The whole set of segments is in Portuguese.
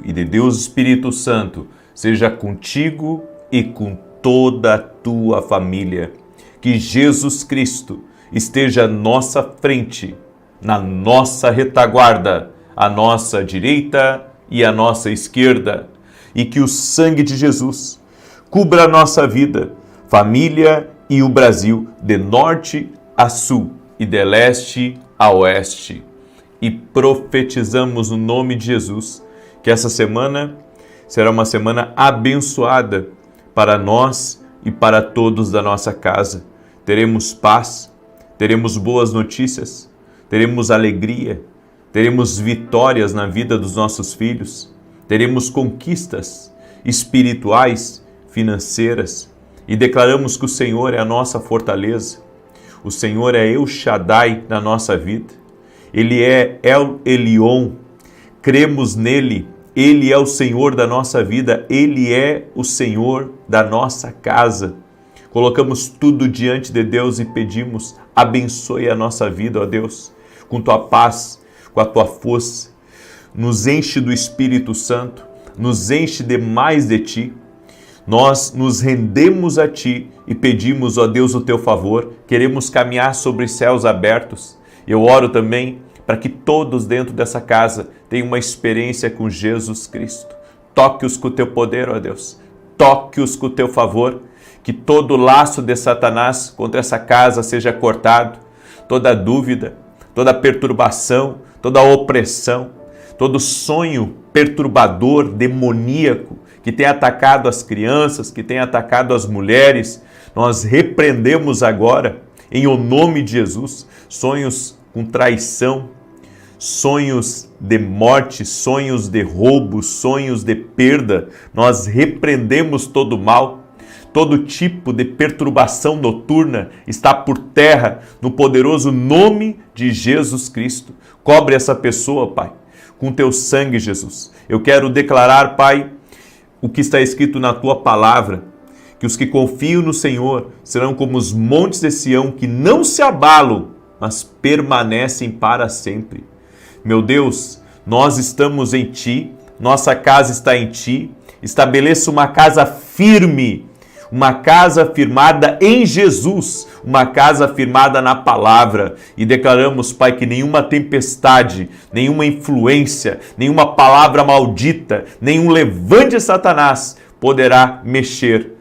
e de Deus Espírito Santo seja contigo e com toda a tua família. Que Jesus Cristo esteja à nossa frente, na nossa retaguarda, à nossa direita e à nossa esquerda, e que o sangue de Jesus cubra a nossa vida, família e o Brasil, de norte a sul e de leste a oeste. E profetizamos no nome de Jesus que essa semana será uma semana abençoada para nós e para todos da nossa casa. Teremos paz, teremos boas notícias, teremos alegria, teremos vitórias na vida dos nossos filhos, teremos conquistas espirituais, financeiras, e declaramos que o Senhor é a nossa fortaleza, o Senhor é El Shaddai na nossa vida, Ele é El Elyon, cremos nele, Ele é o Senhor da nossa vida, Ele é o Senhor da nossa casa. Colocamos tudo diante de Deus e pedimos, abençoe a nossa vida, ó Deus, com tua paz, com a tua força, nos enche do Espírito Santo, nos enche demais de ti. Nós nos rendemos a ti e pedimos, ó Deus, o teu favor, queremos caminhar sobre céus abertos. Eu oro também para que todos dentro dessa casa tenham uma experiência com Jesus Cristo. Toque-os com o teu poder, ó Deus, toque-os com o teu favor, que todo laço de Satanás contra essa casa seja cortado, toda dúvida, toda perturbação, toda opressão, todo sonho perturbador, demoníaco, que tem atacado as crianças, que tem atacado as mulheres, nós repreendemos agora, em o nome de Jesus, sonhos com traição, sonhos de morte, sonhos de roubo, sonhos de perda, nós repreendemos todo mal. Todo tipo de perturbação noturna está por terra no poderoso nome de Jesus Cristo. Cobre essa pessoa, Pai, com teu sangue, Jesus. Eu quero declarar, Pai, o que está escrito na tua palavra, que os que confiam no Senhor serão como os montes de Sião, que não se abalam, mas permanecem para sempre. Meu Deus, nós estamos em Ti, nossa casa está em Ti. Estabeleça uma casa firme, uma casa firmada em Jesus, uma casa firmada na palavra. E declaramos, Pai, que nenhuma tempestade, nenhuma influência, nenhuma palavra maldita, nenhum levante de Satanás poderá mexer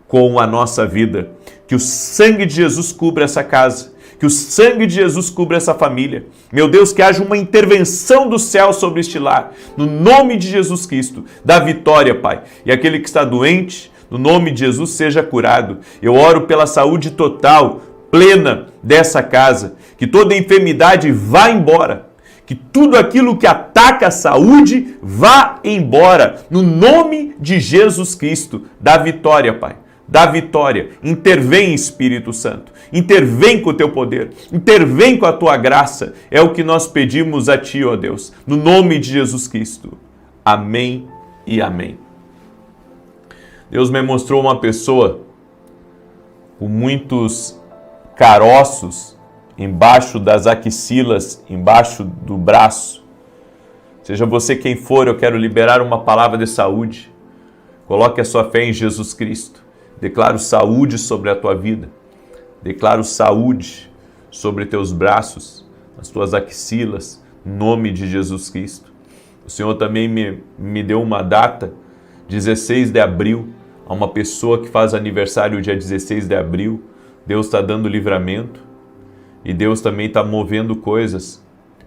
com a nossa vida. Que o sangue de Jesus cubra essa casa, que o sangue de Jesus cubra essa família. Meu Deus, que haja uma intervenção do céu sobre este lar, no nome de Jesus Cristo. Dá vitória, Pai. E aquele que está doente, no nome de Jesus, seja curado. Eu oro pela saúde total, plena dessa casa. Que toda enfermidade vá embora. Que tudo aquilo que ataca a saúde vá embora. No nome de Jesus Cristo. Dá vitória, Pai. Dá vitória. Intervém, Espírito Santo. Intervém com o teu poder. Intervém com a tua graça. É o que nós pedimos a ti, ó Deus. No nome de Jesus Cristo. Amém e amém. Deus me mostrou uma pessoa com muitos caroços embaixo das axilas, embaixo do braço. Seja você quem for, eu quero liberar uma palavra de saúde. Coloque a sua fé em Jesus Cristo. Declaro saúde sobre a tua vida. Declaro saúde sobre teus braços, as tuas axilas, em nome de Jesus Cristo. O Senhor também me deu uma data, 16 de abril, a uma pessoa que faz aniversário dia 16 de abril. Deus está dando livramento e Deus também está movendo coisas,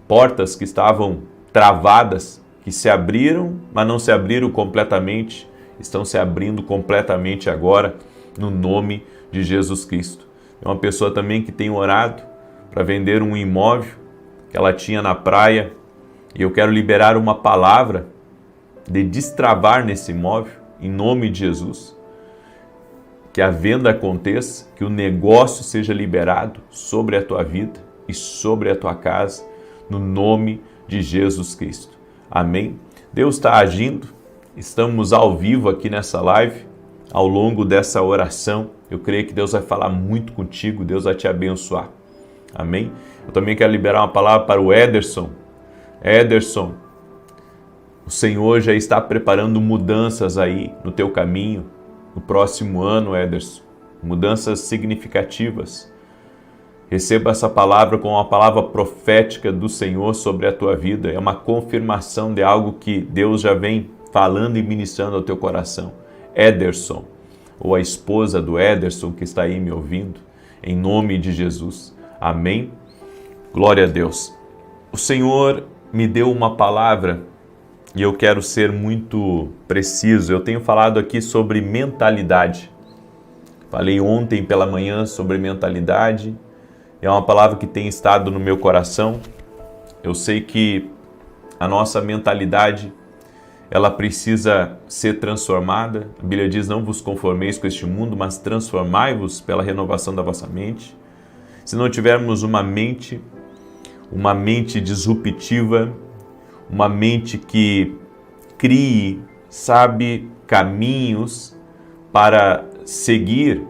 portas que estavam travadas, que se abriram, mas não se abriram completamente, estão se abrindo completamente agora, no nome de Jesus Cristo. É uma pessoa também que tem orado para vender um imóvel que ela tinha na praia, e eu quero liberar uma palavra de destravar nesse imóvel, em nome de Jesus. Que a venda aconteça, que o negócio seja liberado sobre a tua vida e sobre a tua casa, no nome de Jesus Cristo. Amém? Deus está agindo, estamos ao vivo aqui nessa live, ao longo dessa oração. Eu creio que Deus vai falar muito contigo, Deus vai te abençoar. Amém? Eu também quero liberar uma palavra para o Ederson. Ederson, O Senhor já está preparando mudanças aí no teu caminho, no próximo ano, Ederson. Mudanças significativas. Receba essa palavra como uma palavra profética do Senhor sobre a tua vida. É uma confirmação de algo que Deus já vem falando e ministrando ao teu coração. Ederson, ou a esposa do Ederson que está aí me ouvindo, em nome de Jesus. Amém? Glória a Deus. O Senhor me deu uma palavra e eu quero ser muito preciso. Eu tenho falado aqui sobre mentalidade. Falei ontem pela manhã sobre mentalidade. É uma palavra que tem estado no meu coração. Eu sei que a nossa mentalidade, ela precisa ser transformada. A Bíblia diz, não vos conformeis com este mundo, mas transformai-vos pela renovação da vossa mente. Se não tivermos uma mente disruptiva, uma mente que crie, caminhos para seguir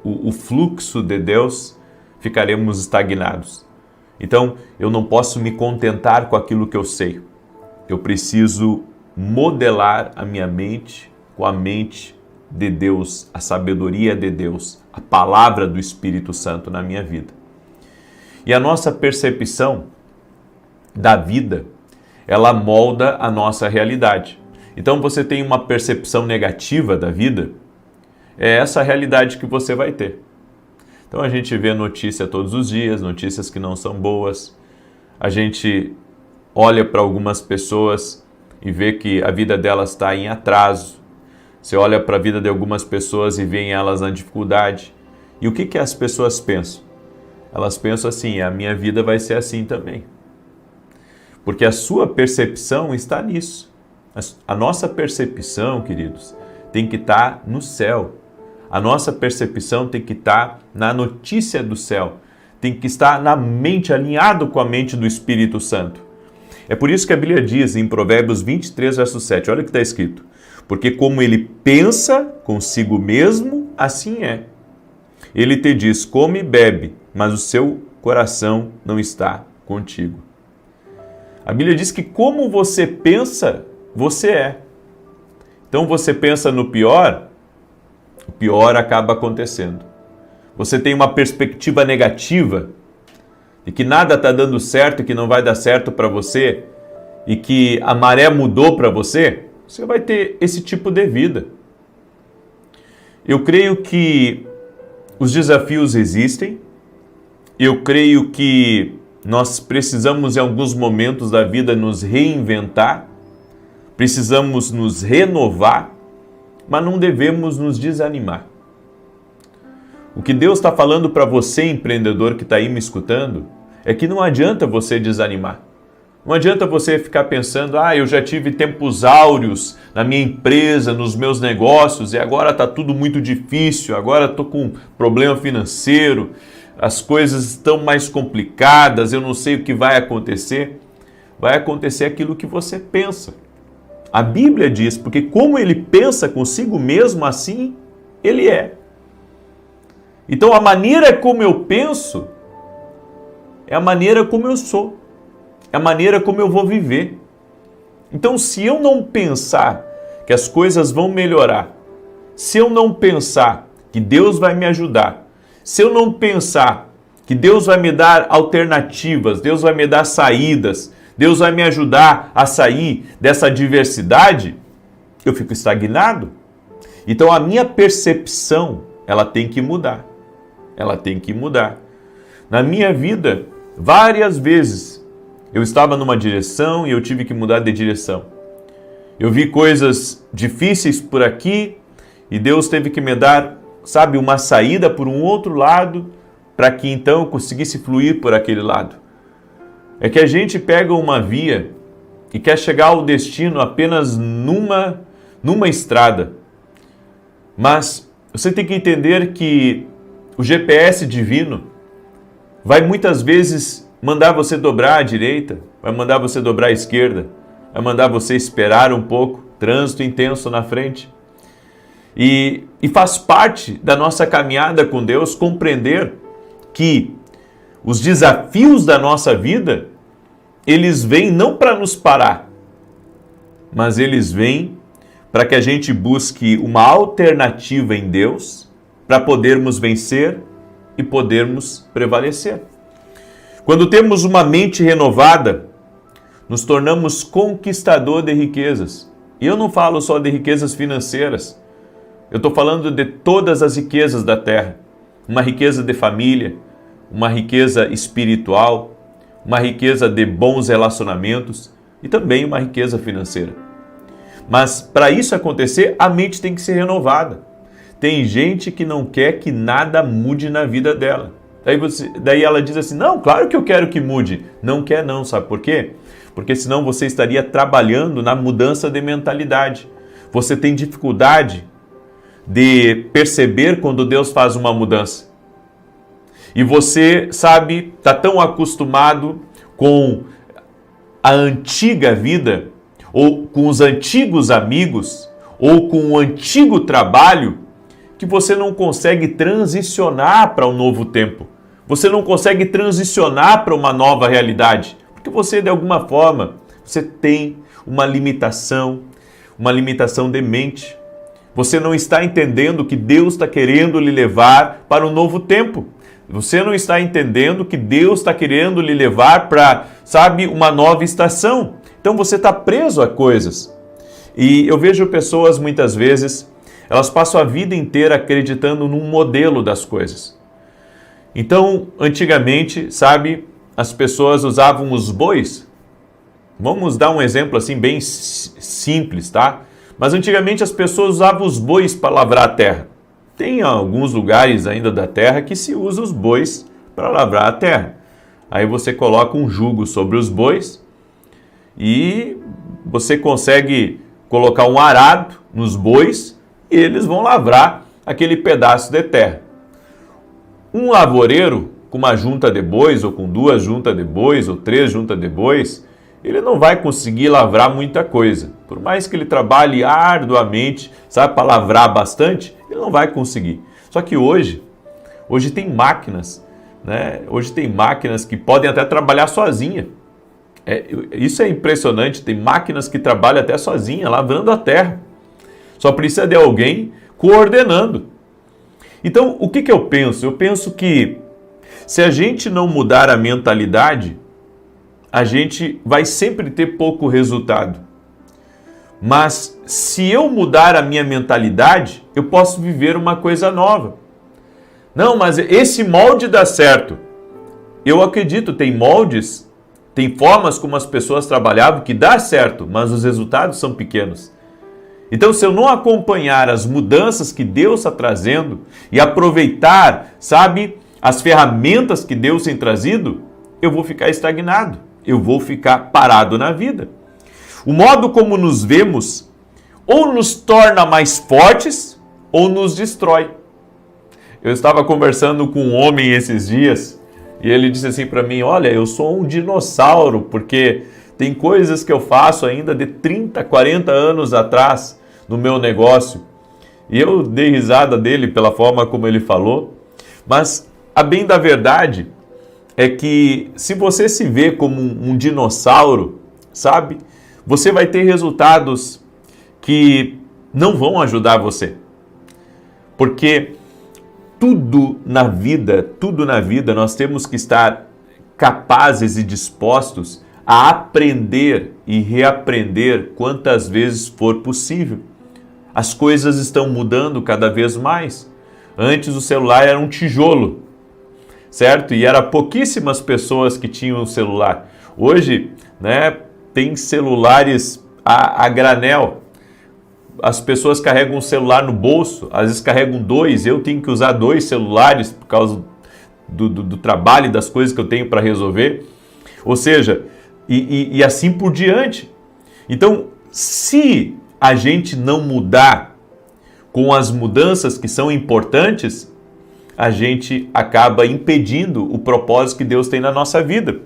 o fluxo de Deus, ficaremos estagnados. Então, eu não posso me contentar com aquilo que eu sei. Eu preciso modelar a minha mente com a mente de Deus, a sabedoria de Deus, a palavra do Espírito Santo na minha vida. E a nossa percepção da vida, ela molda a nossa realidade. Então, você tem uma percepção negativa da vida, é essa a realidade que você vai ter. Então, a gente vê notícia todos os dias, notícias que não são boas. A gente olha para algumas pessoas e vê que a vida delas está em atraso. Você olha para a vida de algumas pessoas e vê elas na dificuldade. E o que as pessoas pensam? Elas pensam assim, a minha vida vai ser assim também. Porque a sua percepção está nisso. A nossa percepção, queridos, tem que estar no céu. A nossa percepção tem que estar na notícia do céu. Tem que estar na mente, alinhado com a mente do Espírito Santo. É por isso que a Bíblia diz em Provérbios 23, verso 7, olha o que está escrito. Porque como ele pensa consigo mesmo, assim é. Ele te diz, come e bebe, mas o seu coração não está contigo. A Bíblia diz que como você pensa, você é. Então você pensa no pior, o pior acaba acontecendo. Você tem uma perspectiva negativa de que nada está dando certo e que não vai dar certo para você e que a maré mudou para você, você vai ter esse tipo de vida. Eu creio que os desafios existem, eu creio que nós precisamos em alguns momentos da vida nos reinventar, precisamos nos renovar, mas não devemos nos desanimar. O que Deus está falando para você, empreendedor que está aí me escutando, é que não adianta você desanimar. Não adianta você ficar pensando, eu já tive tempos áureos na minha empresa, nos meus negócios, e agora está tudo muito difícil, agora estou com problema financeiro, as coisas estão mais complicadas, eu não sei o que vai acontecer. Vai acontecer aquilo que você pensa. A Bíblia diz, porque como ele pensa consigo mesmo, assim ele é. Então a maneira como eu penso é a maneira como eu sou, é a maneira como eu vou viver. Então se eu não pensar que as coisas vão melhorar, se eu não pensar que Deus vai me ajudar, se eu não pensar que Deus vai me dar alternativas, Deus vai me dar saídas, Deus vai me ajudar a sair dessa adversidade, eu fico estagnado. Então a minha percepção, ela tem que mudar. Ela tem que mudar. Na minha vida, várias vezes, eu estava numa direção e eu tive que mudar de direção. Eu vi coisas difíceis por aqui e Deus teve que me dar, uma saída por um outro lado para que então eu conseguisse fluir por aquele lado. É que a gente pega uma via e quer chegar ao destino apenas numa estrada. Mas você tem que entender que o GPS divino vai muitas vezes mandar você dobrar à direita, vai mandar você dobrar à esquerda, vai mandar você esperar um pouco, trânsito intenso na frente. E faz parte da nossa caminhada com Deus compreender que os desafios da nossa vida, eles vêm não para nos parar, mas eles vêm para que a gente busque uma alternativa em Deus para podermos vencer e podermos prevalecer. Quando temos uma mente renovada, nos tornamos conquistador de riquezas. E eu não falo só de riquezas financeiras. Eu estou falando de todas as riquezas da terra. Uma riqueza de família, uma riqueza espiritual, uma riqueza de bons relacionamentos e também uma riqueza financeira. Mas para isso acontecer, a mente tem que ser renovada. Tem gente que não quer que nada mude na vida dela. Daí ela diz assim, não, claro que eu quero que mude. Não quer não, sabe por quê? Porque senão você estaria trabalhando na mudança de mentalidade. Você tem dificuldade de perceber quando Deus faz uma mudança. E você, sabe, está tão acostumado com a antiga vida, ou com os antigos amigos, ou com o antigo trabalho, que você não consegue transicionar para um novo tempo. Você não consegue transicionar para uma nova realidade. Porque você, de alguma forma, você tem uma limitação de mente. Você não está entendendo que Deus está querendo lhe levar para um novo tempo. Você não está entendendo que Deus está querendo lhe levar para, sabe, uma nova estação. Então você está preso a coisas. E eu vejo pessoas, muitas vezes, elas passam a vida inteira acreditando num modelo das coisas. Então, antigamente, sabe, as pessoas usavam os bois. Vamos dar um exemplo assim bem simples, tá? Mas antigamente as pessoas usavam os bois para lavrar a terra. Tem alguns lugares ainda da terra que se usa os bois para lavrar a terra. Aí você coloca um jugo sobre os bois e você consegue colocar um arado nos bois e eles vão lavrar aquele pedaço de terra. Um lavoureiro com uma junta de bois, ou com 2 juntas de bois, ou 3 juntas de bois, ele não vai conseguir lavrar muita coisa. Por mais que ele trabalhe arduamente, sabe, para lavrar bastante, ele não vai conseguir. Só que hoje tem máquinas, né? Hoje tem máquinas que podem até trabalhar sozinha. Isso é impressionante, tem máquinas que trabalham até sozinha, lavando a terra. Só precisa de alguém coordenando. Então, o que eu penso? Eu penso que se a gente não mudar a mentalidade, a gente vai sempre ter pouco resultado. Mas se eu mudar a minha mentalidade, eu posso viver uma coisa nova. Não, mas esse molde dá certo. Eu acredito, tem moldes, tem formas como as pessoas trabalhavam que dá certo, mas os resultados são pequenos. Então, se eu não acompanhar as mudanças que Deus está trazendo e aproveitar, sabe, as ferramentas que Deus tem trazido, eu vou ficar estagnado, eu vou ficar parado na vida. O modo como nos vemos ou nos torna mais fortes ou nos destrói. Eu estava conversando com um homem esses dias e ele disse assim para mim, olha, eu sou um dinossauro porque tem coisas que eu faço ainda de 30, 40 anos atrás no meu negócio. E eu dei risada dele pela forma como ele falou, mas a bem da verdade é que se você se vê como um dinossauro, sabe, você vai ter resultados que não vão ajudar você. Porque tudo na vida nós temos que estar capazes e dispostos a aprender e reaprender quantas vezes for possível. As coisas estão mudando cada vez mais. Antes o celular era um tijolo, certo? E era pouquíssimas pessoas que tinham o celular. Hoje, né, tem celulares a granel. As pessoas carregam um celular no bolso, às vezes carregam 2. Eu tenho que usar 2 celulares por causa do trabalho e das coisas que eu tenho para resolver. Ou seja, e assim por diante. Então, se a gente não mudar com as mudanças que são importantes, a gente acaba impedindo o propósito que Deus tem na nossa vida.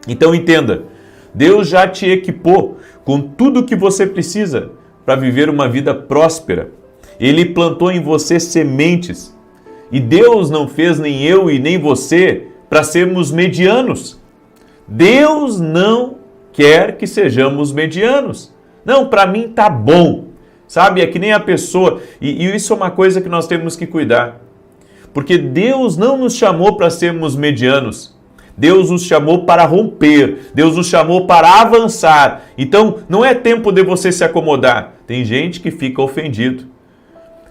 Então entenda, Deus já te equipou com tudo o que você precisa para viver uma vida próspera. Ele plantou em você sementes. E Deus não fez nem eu e nem você para sermos medianos. Deus não quer que sejamos medianos. Não, para mim tá bom. Sabe, é que nem a pessoa, e isso é uma coisa que nós temos que cuidar. Porque Deus não nos chamou para sermos medianos. Deus nos chamou para romper. Deus nos chamou para avançar. Então, não é tempo de você se acomodar. Tem gente que fica ofendido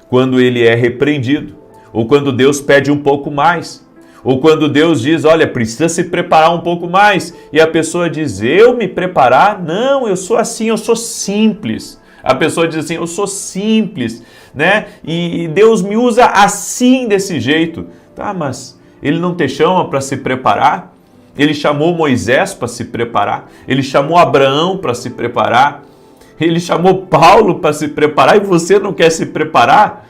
quando ele é repreendido, ou quando Deus pede um pouco mais, ou quando Deus diz, olha, precisa se preparar um pouco mais, e a pessoa diz, eu me preparar? Não, eu sou assim, eu sou simples. A pessoa diz assim, eu sou simples, né? E Deus me usa assim, desse jeito. Tá, mas Ele não te chama para se preparar? Ele chamou Moisés para se preparar? Ele chamou Abraão para se preparar? Ele chamou Paulo para se preparar e você não quer se preparar?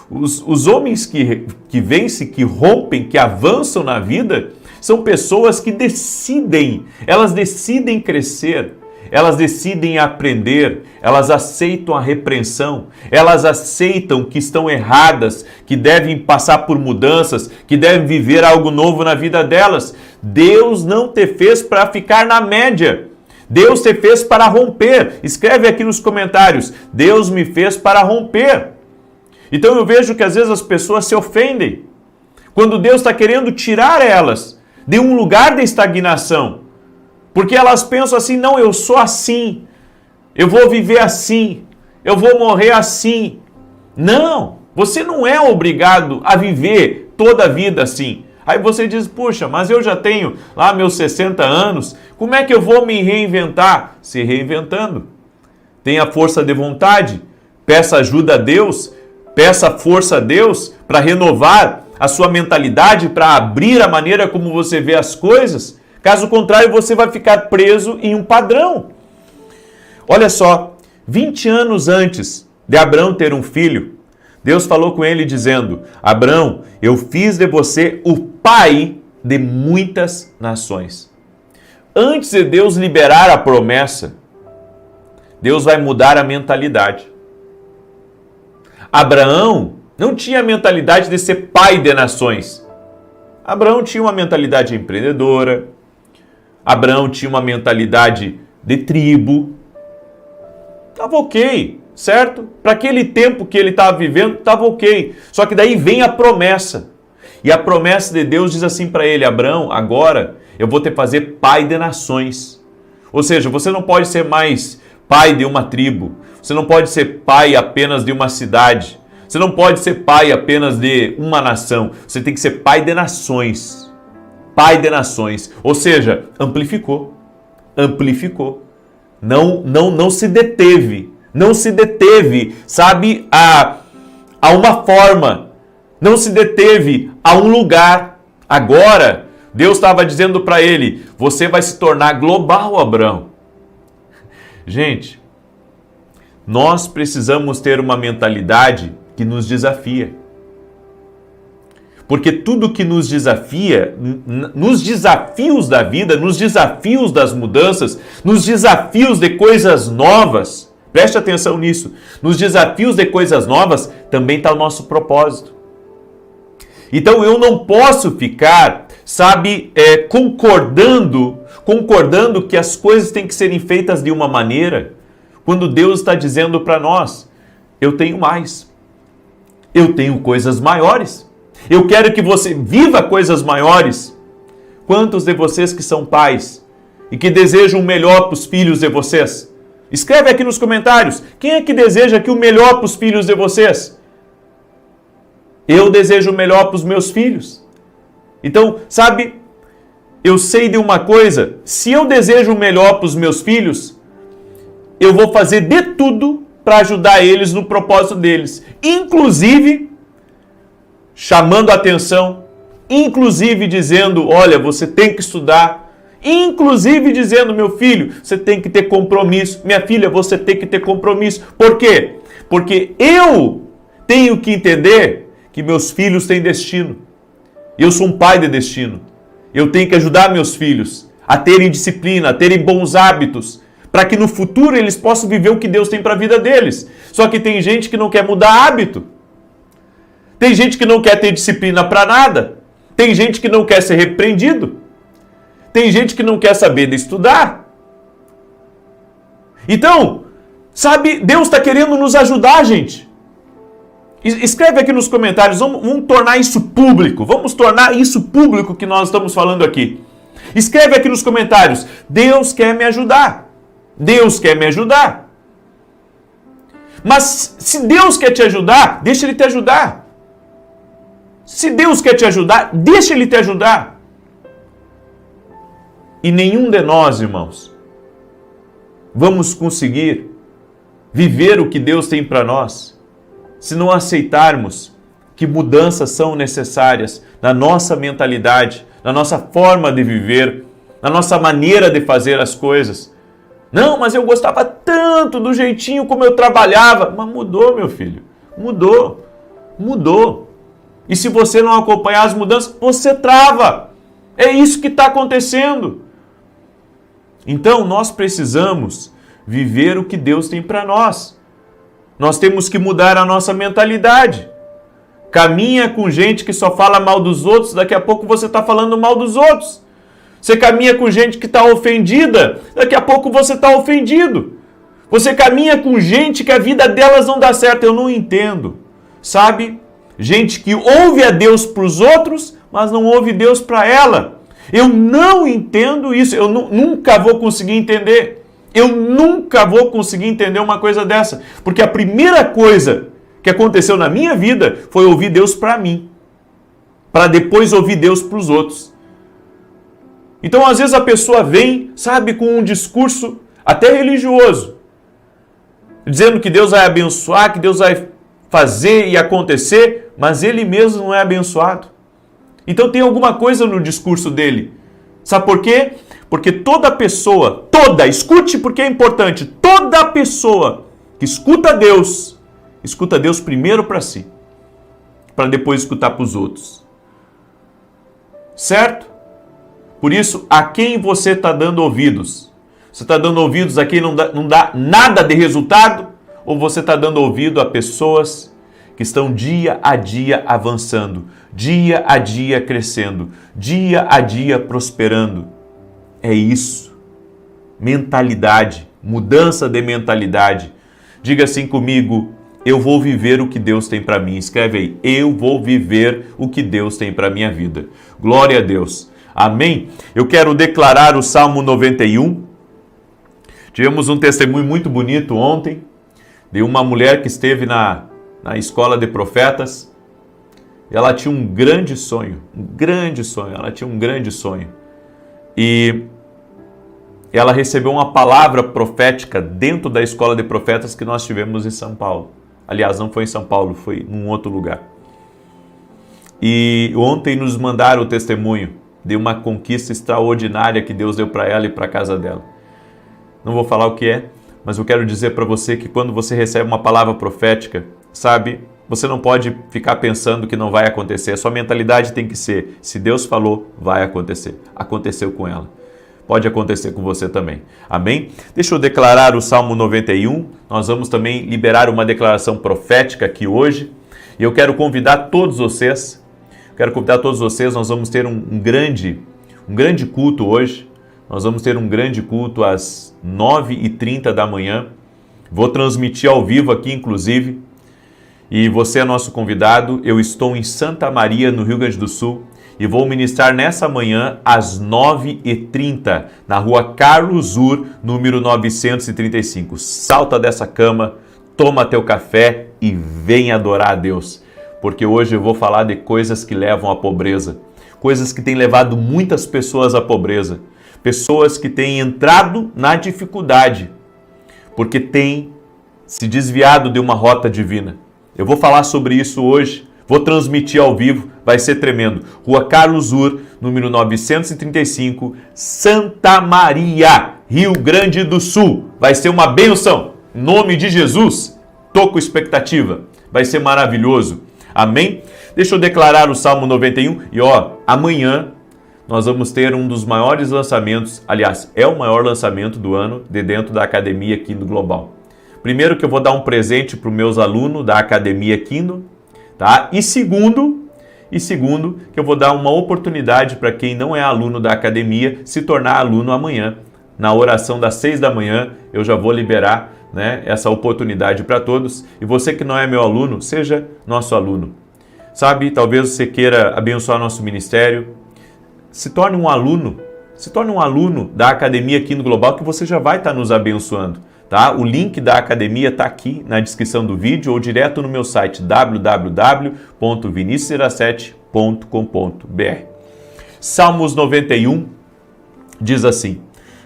Os homens que vencem, que rompem, que avançam na vida, são pessoas que decidem, elas decidem crescer. Elas decidem aprender, elas aceitam a repreensão, elas aceitam que estão erradas, que devem passar por mudanças, que devem viver algo novo na vida delas. Deus não te fez para ficar na média. Deus te fez para romper. Escreve aqui nos comentários, Deus me fez para romper. Então eu vejo que às vezes as pessoas se ofendem, quando Deus está querendo tirar elas de um lugar de estagnação. Porque elas pensam assim, não, eu sou assim, eu vou viver assim, eu vou morrer assim. Não, você não é obrigado a viver toda a vida assim. Aí você diz, puxa, mas eu já tenho lá meus 60 anos, como é que eu vou me reinventar? Se reinventando. Tenha força de vontade, peça ajuda a Deus, peça força a Deus para renovar a sua mentalidade, para abrir a maneira como você vê as coisas. Caso contrário, você vai ficar preso em um padrão. Olha só, 20 anos antes de Abraão ter um filho, Deus falou com ele dizendo, Abraão, eu fiz de você o pai de muitas nações. Antes de Deus liberar a promessa, Deus vai mudar a mentalidade. Abraão não tinha a mentalidade de ser pai de nações. Abraão tinha uma mentalidade empreendedora, Abraão tinha uma mentalidade de tribo. Estava ok, certo? Para aquele tempo que ele estava vivendo, estava ok. Só que daí vem a promessa. E a promessa de Deus diz assim para ele, Abraão, agora eu vou te fazer pai de nações. Ou seja, você não pode ser mais pai de uma tribo. Você não pode ser pai apenas de uma cidade. Você não pode ser pai apenas de uma nação. Você tem que ser pai de nações. Pai de nações, ou seja, amplificou, não se deteve, sabe, a uma forma, não se deteve a um lugar. Agora, Deus estava dizendo para ele, você vai se tornar global, Abraão. Gente, nós precisamos ter uma mentalidade que nos desafia. Porque tudo que nos desafia, nos desafios da vida, nos desafios das mudanças, nos desafios de coisas novas, preste atenção nisso, nos desafios de coisas novas também está o nosso propósito. Então eu não posso ficar, sabe, concordando que as coisas têm que serem feitas de uma maneira, quando Deus está dizendo para nós, eu tenho mais, eu tenho coisas maiores. Eu quero que você viva coisas maiores. Quantos de vocês que são pais e que desejam o melhor para os filhos de vocês? Escreve aqui nos comentários. Quem é que deseja aqui o melhor para os filhos de vocês? Eu desejo o melhor para os meus filhos. Então, sabe, eu sei de uma coisa. Se eu desejo o melhor para os meus filhos, eu vou fazer de tudo para ajudar eles no propósito deles. Inclusive chamando a atenção, inclusive dizendo, olha, você tem que estudar, inclusive dizendo, meu filho, você tem que ter compromisso, minha filha, você tem que ter compromisso. Por quê? Porque eu tenho que entender que meus filhos têm destino. Eu sou um pai de destino. Eu tenho que ajudar meus filhos a terem disciplina, a terem bons hábitos, para que no futuro eles possam viver o que Deus tem para a vida deles. Só que tem gente que não quer mudar hábito. Tem gente que não quer ter disciplina para nada. Tem gente que não quer ser repreendido. Tem gente que não quer saber de estudar. Então, Sabe, Deus está querendo nos ajudar, gente. Escreve aqui nos comentários, vamos tornar isso público. Vamos tornar isso público que nós estamos falando aqui. Escreve aqui nos comentários, Deus quer me ajudar. Deus quer me ajudar. Mas se Deus quer te ajudar, deixa Ele te ajudar. Se Deus quer te ajudar, deixa Ele te ajudar. E nenhum de nós, irmãos, vamos conseguir viver o que Deus tem para nós se não aceitarmos que mudanças são necessárias na nossa mentalidade, na nossa forma de viver, na nossa maneira de fazer as coisas. Não, mas eu gostava tanto do jeitinho como eu trabalhava. Mas mudou, meu filho. Mudou. Mudou. E se você não acompanhar as mudanças, você trava. É isso que está acontecendo. Então, nós precisamos viver o que Deus tem para nós. Nós temos que mudar a nossa mentalidade. Caminha com gente que só fala mal dos outros, daqui a pouco você está falando mal dos outros. Você caminha com gente que está ofendida, daqui a pouco você está ofendido. Você caminha com gente que a vida delas não dá certo. Eu não entendo. Sabe? Gente que ouve a Deus para os outros, mas não ouve Deus para ela. Eu não entendo isso. Eu nunca vou conseguir entender. Eu nunca vou conseguir entender uma coisa dessa. Porque a primeira coisa que aconteceu na minha vida foi ouvir Deus para mim. Para depois ouvir Deus para os outros. Então, às vezes a pessoa vem, sabe, com um discurso até religioso. Dizendo que Deus vai abençoar, que Deus vai fazer e acontecer, mas ele mesmo não é abençoado. Então tem alguma coisa no discurso dele. Sabe por quê? Porque toda pessoa, escute porque é importante, toda pessoa que escuta Deus primeiro para si, para depois escutar para os outros. Certo? Por isso, a quem você está dando ouvidos? Você está dando ouvidos a quem não dá nada de resultado? Ou você está dando ouvido a pessoas que estão dia a dia avançando, dia a dia crescendo, dia a dia prosperando? É isso. Mentalidade, mudança de mentalidade. Diga assim comigo, eu vou viver o que Deus tem para mim. Escreve aí, eu vou viver o que Deus tem para minha vida. Glória a Deus. Amém? Eu quero declarar o Salmo 91. Tivemos um testemunho muito bonito ontem de uma mulher que esteve na escola de profetas. Ela tinha um grande sonho, E ela recebeu uma palavra profética dentro da escola de profetas que nós tivemos em São Paulo. Aliás, não foi em São Paulo, foi em um outro lugar. E ontem nos mandaram o testemunho de uma conquista extraordinária que Deus deu para ela e para a casa dela. Não vou falar o que é, mas eu quero dizer para você que quando você recebe uma palavra profética, sabe, você não pode ficar pensando que não vai acontecer. A sua mentalidade tem que ser, se Deus falou, vai acontecer. Aconteceu com ela. Pode acontecer com você também. Amém? Deixa eu declarar o Salmo 91. Nós vamos também liberar uma declaração profética aqui hoje. E eu quero convidar todos vocês. Nós vamos ter um grande culto hoje. Nós vamos ter um grande culto às 9h30 da manhã. Vou transmitir ao vivo aqui, inclusive. E você é nosso convidado. Eu estou em Santa Maria, no Rio Grande do Sul. E vou ministrar nessa manhã às 9h30, na rua Carlos Ur, número 935. Salta dessa cama, toma teu café e vem adorar a Deus. Porque hoje eu vou falar de coisas que levam à pobreza. Coisas que têm levado muitas pessoas à pobreza. Pessoas que têm entrado na dificuldade, porque têm se desviado de uma rota divina. Eu vou falar sobre isso hoje, vou transmitir ao vivo, vai ser tremendo. Rua Carlos Ur, número 935, Santa Maria, Rio Grande do Sul. Vai ser uma bênção, em nome de Jesus. Tô com expectativa, vai ser maravilhoso. Amém? Deixa eu declarar o Salmo 91 e amanhã nós vamos ter um dos maiores lançamentos, aliás, é o maior lançamento do ano de dentro da Academia Kingdom Global. Primeiro que eu vou dar um presente para os meus alunos da Academia Kingdom, tá? E segundo que eu vou dar uma oportunidade para quem não é aluno da Academia se tornar aluno amanhã. Na oração das 6 da manhã eu já vou liberar, né, essa oportunidade para todos. E você que não é meu aluno, seja nosso aluno. Sabe, talvez você queira abençoar nosso ministério. Se torne um aluno da academia aqui no Global, que você já vai estar nos abençoando. Tá? O link da academia está aqui na descrição do vídeo ou direto no meu site www.vinicius17.com.br. Salmos 91 diz assim: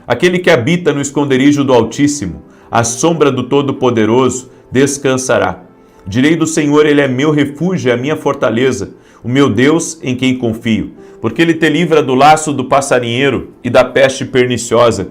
aquele que habita no esconderijo do Altíssimo, à sombra do Todo-Poderoso, descansará. Direi do Senhor, ele é meu refúgio, é a minha fortaleza, o meu Deus em quem confio, porque ele te livra do laço do passarinheiro e da peste perniciosa.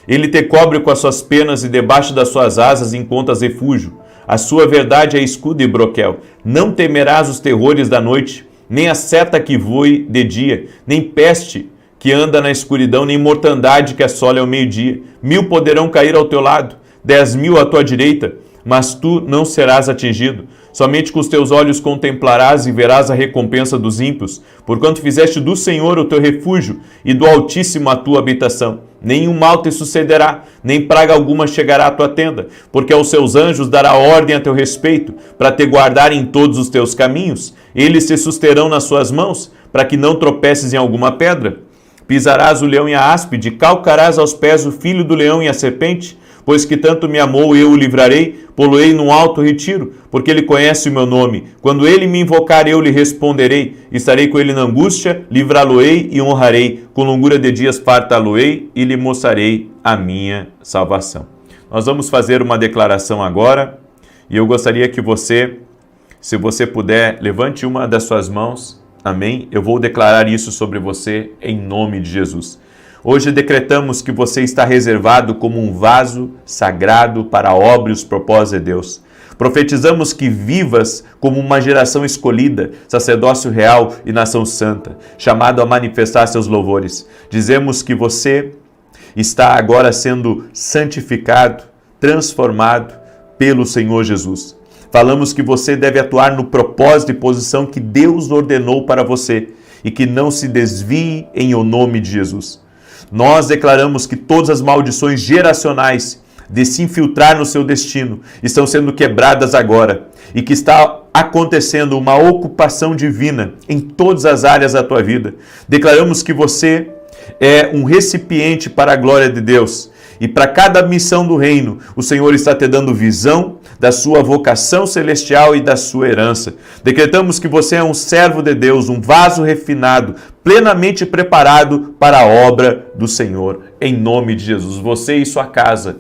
Ele te cobre com as suas penas e debaixo das suas asas encontras refúgio. A sua verdade é escudo e broquel. Não temerás os terrores da noite, nem a seta que voe de dia, nem peste que anda na escuridão, nem mortandade que assola ao meio-dia. 1000 poderão cair ao teu lado, 10.000 à tua direita, mas tu não serás atingido. Somente com os teus olhos contemplarás e verás a recompensa dos ímpios, porquanto fizeste do Senhor o teu refúgio e do Altíssimo a tua habitação. Nenhum mal te sucederá, nem praga alguma chegará à tua tenda, porque aos seus anjos dará ordem a teu respeito, para te guardar em todos os teus caminhos. Eles te susterão nas suas mãos, para que não tropeces em alguma pedra. Pisarás o leão e a áspide, calcarás aos pés o filho do leão e a serpente, pois que tanto me amou, eu o livrarei, pô-lo-ei num alto retiro, porque ele conhece o meu nome. Quando ele me invocar, eu lhe responderei. Estarei com ele na angústia, livrá-lo-ei e honrarei. Com longura de dias fartá-lo-ei e lhe mostrarei a minha salvação. Nós vamos fazer uma declaração agora, e eu gostaria que você, se você puder, levante uma das suas mãos. Amém? Eu vou declarar isso sobre você em nome de Jesus. Hoje decretamos que você está reservado como um vaso sagrado para a obra e os propósitos de Deus. Profetizamos que vivas como uma geração escolhida, sacerdócio real e nação santa, chamado a manifestar seus louvores. Dizemos que você está agora sendo santificado, transformado pelo Senhor Jesus. Falamos que você deve atuar no propósito e posição que Deus ordenou para você e que não se desvie em o nome de Jesus. Nós declaramos que todas as maldições geracionais de se infiltrar no seu destino estão sendo quebradas agora e que está acontecendo uma ocupação divina em todas as áreas da tua vida. Declaramos que você é um recipiente para a glória de Deus. E para cada missão do reino, o Senhor está te dando visão da sua vocação celestial e da sua herança. Decretamos que você é um servo de Deus, um vaso refinado, plenamente preparado para a obra do Senhor. Em nome de Jesus, você e sua casa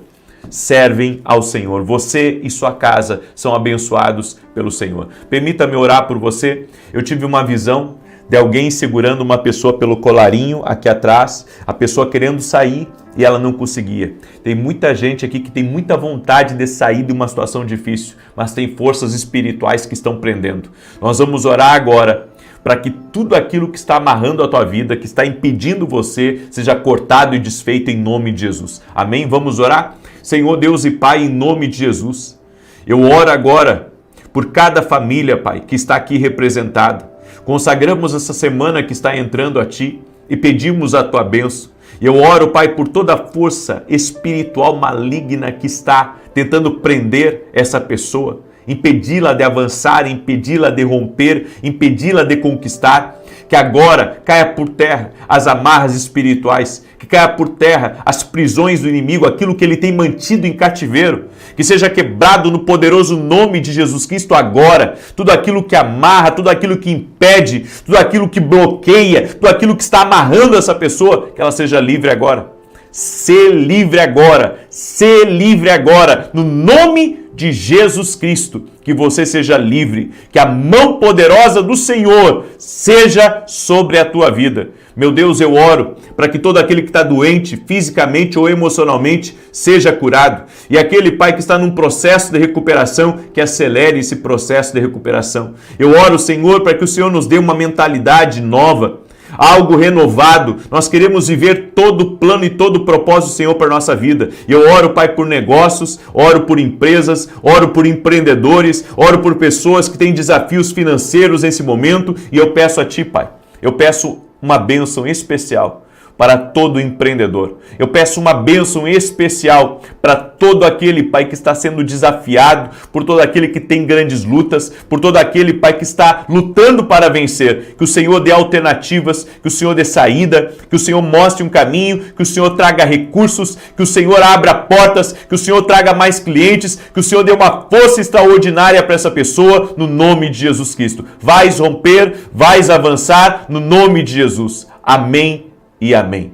servem ao Senhor. Você e sua casa são abençoados pelo Senhor. Permita-me orar por você. Eu tive uma visão de alguém segurando uma pessoa pelo colarinho aqui atrás, a pessoa querendo sair e ela não conseguia. Tem muita gente aqui que tem muita vontade de sair de uma situação difícil, mas tem forças espirituais que estão prendendo. Nós vamos orar agora para que tudo aquilo que está amarrando a tua vida, que está impedindo você, seja cortado e desfeito em nome de Jesus. Amém? Vamos orar? Senhor Deus e Pai, em nome de Jesus, eu oro agora por cada família, Pai, que está aqui representada. Consagramos essa semana que está entrando a Ti e pedimos a Tua bênção. E eu oro, Pai, por toda a força espiritual maligna que está tentando prender essa pessoa, impedi-la de avançar, impedi-la de romper, impedi-la de conquistar. Que agora caia por terra as amarras espirituais, que caia por terra as prisões do inimigo, aquilo que ele tem mantido em cativeiro, que seja quebrado no poderoso nome de Jesus Cristo agora, tudo aquilo que amarra, tudo aquilo que impede, tudo aquilo que bloqueia, tudo aquilo que está amarrando essa pessoa, que ela seja livre agora. Ser livre agora, ser livre agora, no nome de Jesus Cristo, que você seja livre, que a mão poderosa do Senhor seja sobre a tua vida. Meu Deus, eu oro para que todo aquele que está doente, fisicamente ou emocionalmente, seja curado. E aquele pai que está num processo de recuperação, que acelere esse processo de recuperação. Eu oro, Senhor, para que o Senhor nos dê uma mentalidade nova, algo renovado. Nós queremos viver todo o plano e todo o propósito do Senhor para a nossa vida. E eu oro, Pai, por negócios, oro por empresas, oro por empreendedores, oro por pessoas que têm desafios financeiros nesse momento. E eu peço a Ti, Pai, eu peço uma bênção especial para todo empreendedor. Eu peço uma bênção especial para todo aquele, Pai, que está sendo desafiado, por todo aquele que tem grandes lutas, por todo aquele, Pai, que está lutando para vencer. Que o Senhor dê alternativas, que o Senhor dê saída, que o Senhor mostre um caminho, que o Senhor traga recursos, que o Senhor abra portas, que o Senhor traga mais clientes, que o Senhor dê uma força extraordinária para essa pessoa, no nome de Jesus Cristo. Vais romper, vais avançar, no nome de Jesus. Amém e amém.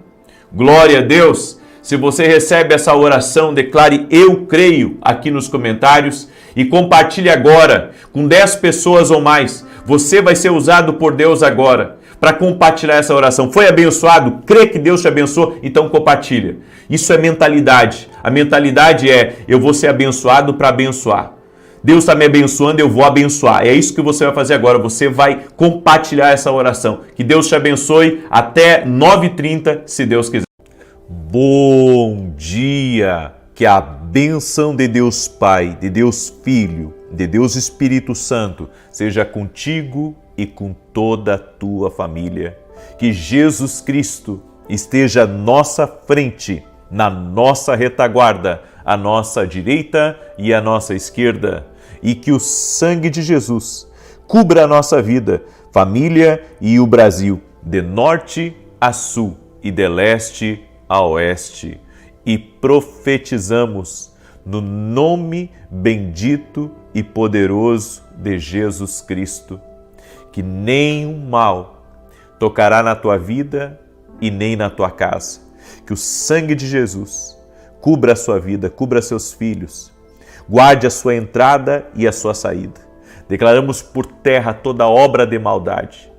Glória a Deus. Se você recebe essa oração, declare eu creio aqui nos comentários e compartilhe agora com 10 pessoas ou mais. Você vai ser usado por Deus agora para compartilhar essa oração. Foi abençoado? Crê que Deus te abençoou? Então compartilha. Isso é mentalidade. A mentalidade é eu vou ser abençoado para abençoar. Deus está me abençoando, eu vou abençoar. É isso que você vai fazer agora. Você vai compartilhar essa oração. Que Deus te abençoe até 9h30, se Deus quiser. Bom dia! Que a bênção de Deus Pai, de Deus Filho, de Deus Espírito Santo seja contigo e com toda a tua família. Que Jesus Cristo esteja à nossa frente, na nossa retaguarda, à nossa direita e à nossa esquerda. E que o sangue de Jesus cubra a nossa vida, família e o Brasil, de norte a sul e de leste a oeste. E profetizamos no nome bendito e poderoso de Jesus Cristo, que nenhum mal tocará na tua vida e nem na tua casa. Que o sangue de Jesus cubra a sua vida, cubra seus filhos, guarde a sua entrada e a sua saída. Declaramos por terra toda obra de maldade,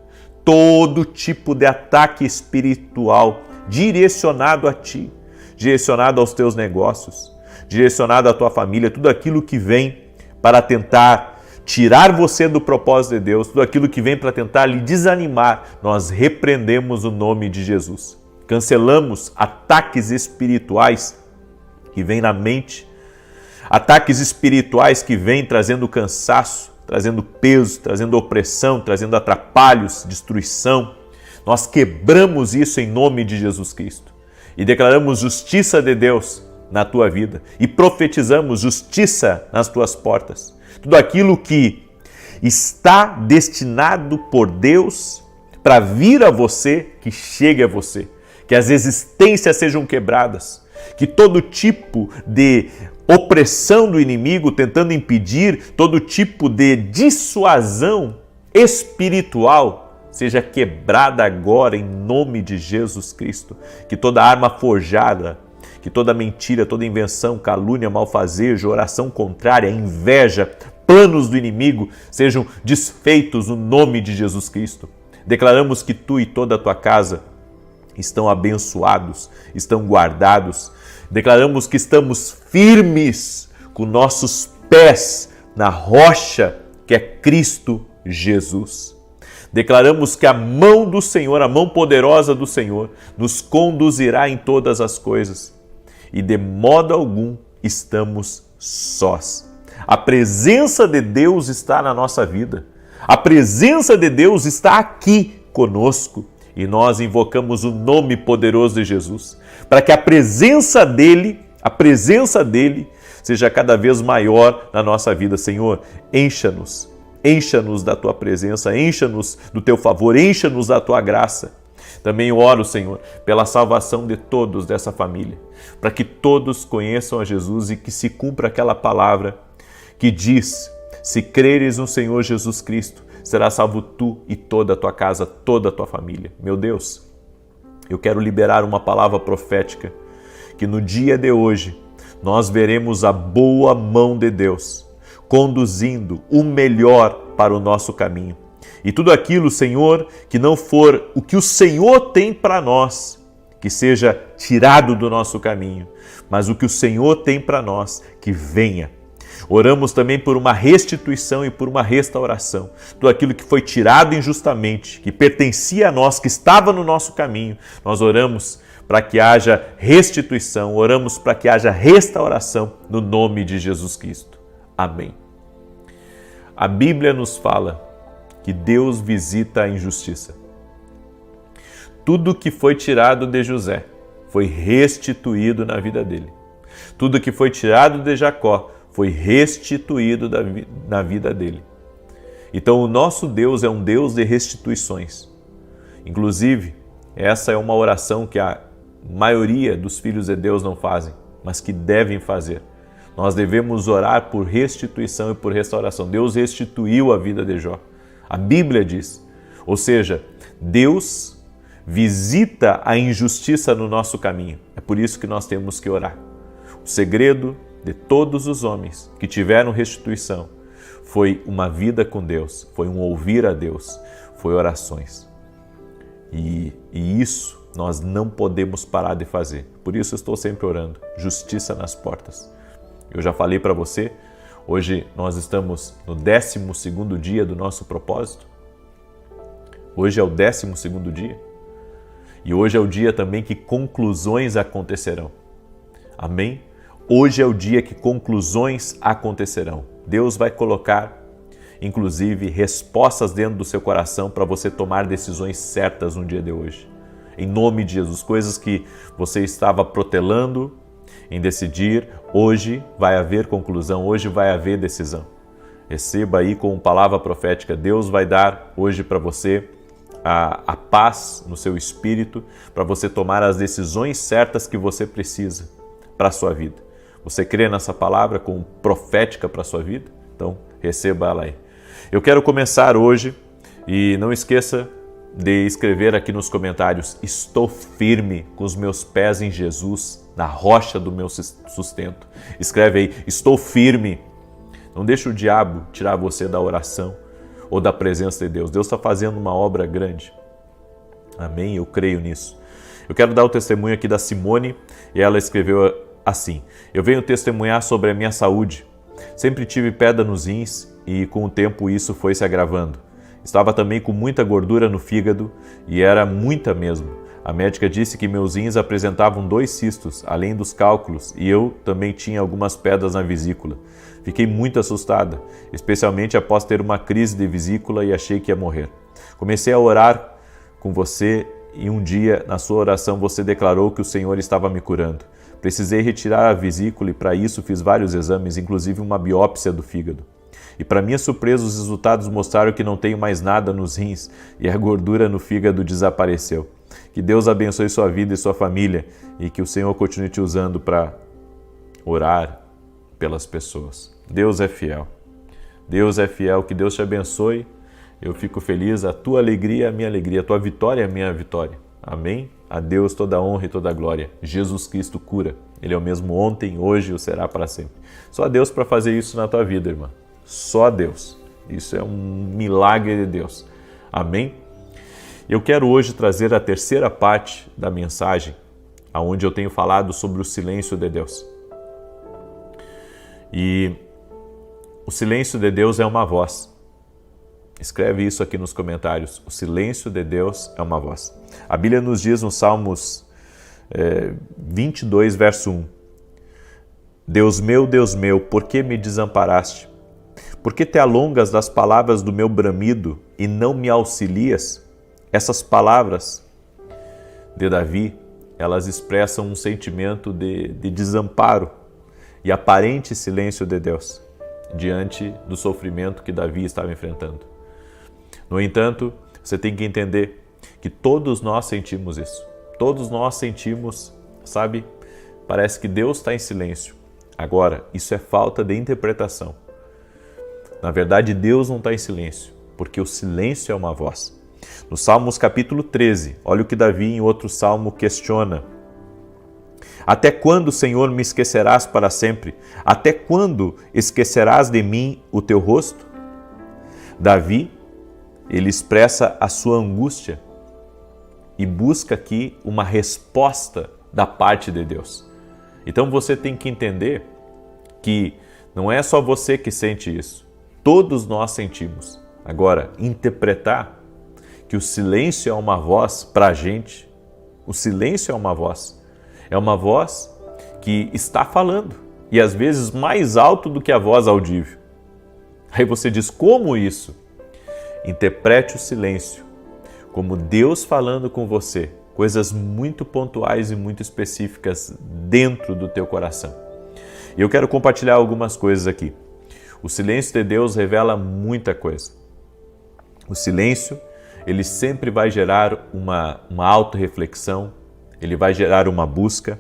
todo tipo de ataque espiritual direcionado a ti, direcionado aos teus negócios, direcionado à tua família, tudo aquilo que vem para tentar tirar você do propósito de Deus, tudo aquilo que vem para tentar lhe desanimar, nós repreendemos o nome de Jesus. Cancelamos ataques espirituais que vêm na mente, ataques espirituais que vêm trazendo cansaço, trazendo peso, trazendo opressão, trazendo atrapalhos, destruição. Nós quebramos isso em nome de Jesus Cristo e declaramos justiça de Deus na tua vida e profetizamos justiça nas tuas portas. Tudo aquilo que está destinado por Deus para vir a você, que chegue a você. Que as existências sejam quebradas, que todo tipo de opressão do inimigo tentando impedir, todo tipo de dissuasão espiritual seja quebrada agora em nome de Jesus Cristo. Que toda arma forjada, que toda mentira, toda invenção, calúnia, malfazejo, oração contrária, inveja, planos do inimigo sejam desfeitos no nome de Jesus Cristo. Declaramos que tu e toda a tua casa estão abençoados, estão guardados. Declaramos que estamos firmes com nossos pés na rocha que é Cristo Jesus. Declaramos que a mão do Senhor, a mão poderosa do Senhor, nos conduzirá em todas as coisas e de modo algum estamos sós. A presença de Deus está na nossa vida. A presença de Deus está aqui conosco. E nós invocamos o nome poderoso de Jesus, para que a presença dele seja cada vez maior na nossa vida. Senhor, encha-nos da tua presença, encha-nos do teu favor, encha-nos da tua graça. Também oro, Senhor, pela salvação de todos dessa família, para que todos conheçam a Jesus e que se cumpra aquela palavra que diz: se creres no Senhor Jesus Cristo, será salvo tu e toda a tua casa, toda a tua família. Meu Deus, eu quero liberar uma palavra profética, que no dia de hoje nós veremos a boa mão de Deus conduzindo o melhor para o nosso caminho. E tudo aquilo, Senhor, que não for o que o Senhor tem para nós, que seja tirado do nosso caminho, mas o que o Senhor tem para nós, que venha. Oramos também por uma restituição e por uma restauração. Tudo aquilo que foi tirado injustamente, que pertencia a nós, que estava no nosso caminho, nós oramos para que haja restituição, oramos para que haja restauração no nome de Jesus Cristo. Amém. A Bíblia nos fala que Deus visita a injustiça. tudo que foi tirado de José foi restituído na vida dele. Tudo que foi tirado de Jacó foi restituído na vida dele. Então o nosso Deus é um Deus de restituições. Inclusive, essa é uma oração que a maioria dos filhos de Deus não fazem, mas que devem fazer. Nós devemos orar por restituição e por restauração. Deus restituiu a vida de Jó. A Bíblia diz. Ou seja, Deus visita a injustiça no nosso caminho. É por isso que nós temos que orar. O segredo de todos os homens que tiveram restituição foi uma vida com Deus, foi um ouvir a Deus, foi orações. E isso nós não podemos parar de fazer. Por isso eu estou sempre orando. Justiça nas portas. Eu já falei para você, hoje nós estamos no 12º dia do nosso propósito. Hoje é o 12º dia. E hoje é o dia também que conclusões acontecerão. Amém? Hoje é o dia que conclusões acontecerão. Deus vai colocar, inclusive, respostas dentro do seu coração para você tomar decisões certas no dia de hoje. Em nome de Jesus, coisas que você estava protelando em decidir, hoje vai haver conclusão, hoje vai haver decisão. Receba aí com palavra profética, Deus vai dar hoje para você a paz no seu espírito, para você tomar as decisões certas que você precisa para a sua vida. Você crê nessa palavra como profética para a sua vida? Então, receba ela aí. Eu quero começar hoje e não esqueça de escrever aqui nos comentários: estou firme com os meus pés em Jesus, na rocha do meu sustento. Escreve aí: estou firme. Não deixe o diabo tirar você da oração ou da presença de Deus. Deus está fazendo uma obra grande. Amém? Eu creio nisso. Eu quero dar o testemunho aqui da Simone e ela escreveu assim: eu venho testemunhar sobre a minha saúde. Sempre tive pedra nos rins e com o tempo isso foi se agravando. Estava também com muita gordura no fígado e era muita mesmo. A médica disse que meus rins apresentavam 2 cistos, além dos cálculos, e eu também tinha algumas pedras na vesícula. Fiquei muito assustada, especialmente após ter uma crise de vesícula e achei que ia morrer. Comecei a orar com você e um dia, na sua oração, você declarou que o Senhor estava me curando. Precisei retirar a vesícula e para isso fiz vários exames, inclusive uma biópsia do fígado. E para minha surpresa, os resultados mostraram que não tenho mais nada nos rins e a gordura no fígado desapareceu. Que Deus abençoe sua vida e sua família e que o Senhor continue te usando para orar pelas pessoas. Deus é fiel. Deus é fiel. Que Deus te abençoe. Eu fico feliz. A tua alegria é a minha alegria. A tua vitória é a minha vitória. Amém? A Deus toda a honra e toda a glória. Jesus Cristo cura. Ele é o mesmo ontem, hoje e o será para sempre. Só Deus para fazer isso na tua vida, irmã. Só Deus. Isso é um milagre de Deus. Amém? Eu quero hoje trazer a terceira parte da mensagem, onde eu tenho falado sobre o silêncio de Deus. E o silêncio de Deus é uma voz. Escreve isso aqui nos comentários. O silêncio de Deus é uma voz. A Bíblia nos diz no Salmos 22, verso 1. Deus meu, por que me desamparaste? Por que te alongas das palavras do meu bramido e não me auxilias? Essas palavras de Davi, elas expressam um sentimento de desamparo e aparente silêncio de Deus diante do sofrimento que Davi estava enfrentando. No entanto, você tem que entender que todos nós sentimos isso. Todos nós sentimos, sabe? Parece que Deus está em silêncio. Agora, isso é falta de interpretação. Na verdade, Deus não está em silêncio, porque o silêncio é uma voz. No Salmos capítulo 13, olha o que Davi em outro salmo questiona. Até quando, Senhor, me esquecerás para sempre? Até quando esquecerás de mim o teu rosto? Davi, ele expressa a sua angústia e busca aqui uma resposta da parte de Deus. Então você tem que entender que não é só você que sente isso. Todos nós sentimos. Agora, interpretar que o silêncio é uma voz para a gente, o silêncio é uma voz que está falando, e às vezes mais alto do que a voz audível. Aí você diz, como isso? Interprete o silêncio como Deus falando com você coisas muito pontuais e muito específicas dentro do teu coração. E eu quero compartilhar algumas coisas aqui. O silêncio de Deus revela muita coisa. O silêncio, ele sempre vai gerar uma autorreflexão, ele vai gerar uma busca.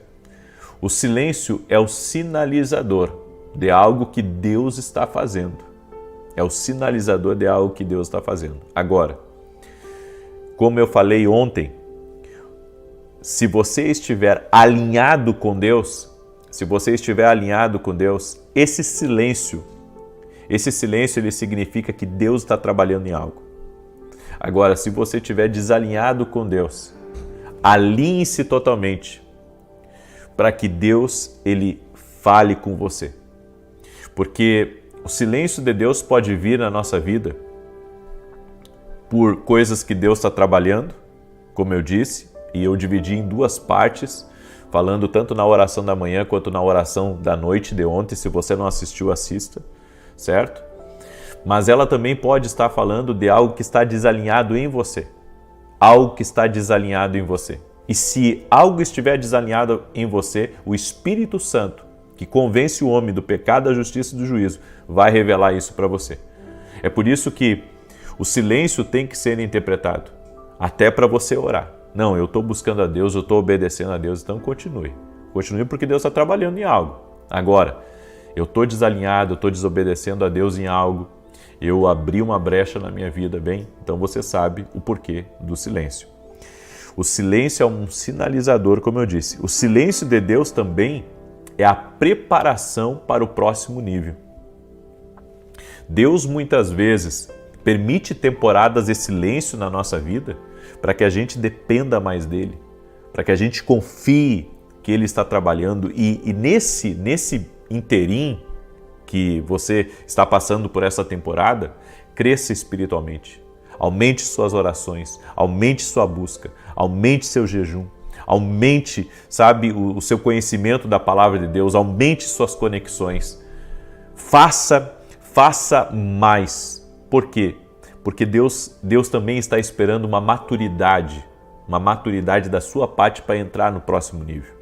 O silêncio é o sinalizador de algo que Deus está fazendo. É o sinalizador de algo que Deus está fazendo. Agora, como eu falei ontem, se você estiver alinhado com Deus, esse silêncio ele significa que Deus está trabalhando em algo. Agora, se você estiver desalinhado com Deus, alinhe-se totalmente para que Deus ele fale com você. Porque o silêncio de Deus pode vir na nossa vida por coisas que Deus está trabalhando, como eu disse, e eu dividi em duas partes, falando tanto na oração da manhã quanto na oração da noite de ontem. Se você não assistiu, assista, certo? Mas ela também pode estar falando de algo que está desalinhado em você. Algo que está desalinhado em você. E se algo estiver desalinhado em você, o Espírito Santo, que convence o homem do pecado, da justiça e do juízo, vai revelar isso para você. É por isso que o silêncio tem que ser interpretado, até para você orar. Não, eu estou buscando a Deus, eu estou obedecendo a Deus, então continue. Continue porque Deus está trabalhando em algo. Agora, eu estou desalinhado, eu estou desobedecendo a Deus em algo, eu abri uma brecha na minha vida, bem, então você sabe o porquê do silêncio. O silêncio é um sinalizador, como eu disse. O silêncio de Deus também é a preparação para o próximo nível. Deus muitas vezes permite temporadas de silêncio na nossa vida para que a gente dependa mais dele, para que a gente confie que ele está trabalhando e nesse interim que você está passando por essa temporada, cresça espiritualmente. Aumente suas orações, aumente sua busca, aumente seu jejum, aumente, o seu conhecimento da palavra de Deus, aumente suas conexões. Faça mais. Por quê? Porque Deus também está esperando uma maturidade da sua parte para entrar no próximo nível.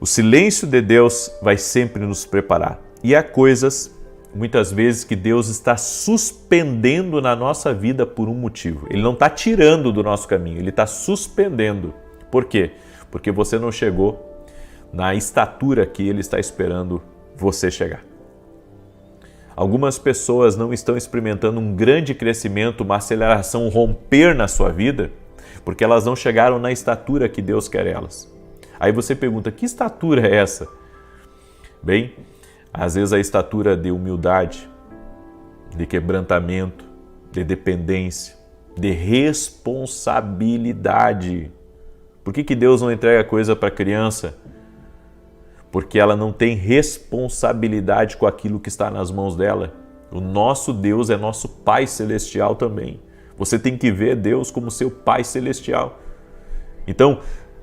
O silêncio de Deus vai sempre nos preparar. E há coisas, muitas vezes, que Deus está suspendendo na nossa vida por um motivo. Ele não está tirando do nosso caminho, ele está suspendendo. Por quê? Porque você não chegou na estatura que ele está esperando você chegar. Algumas pessoas não estão experimentando um grande crescimento, uma aceleração, um romper na sua vida, porque elas não chegaram na estatura que Deus quer elas. Aí você pergunta, que estatura é essa? Bem, às vezes a estatura de humildade, de quebrantamento, de dependência, de responsabilidade. Por que Deus não entrega coisa para a criança? Porque ela não tem responsabilidade com aquilo que está nas mãos dela. O nosso Deus é nosso Pai Celestial também. Você tem que ver Deus como seu Pai Celestial. Então,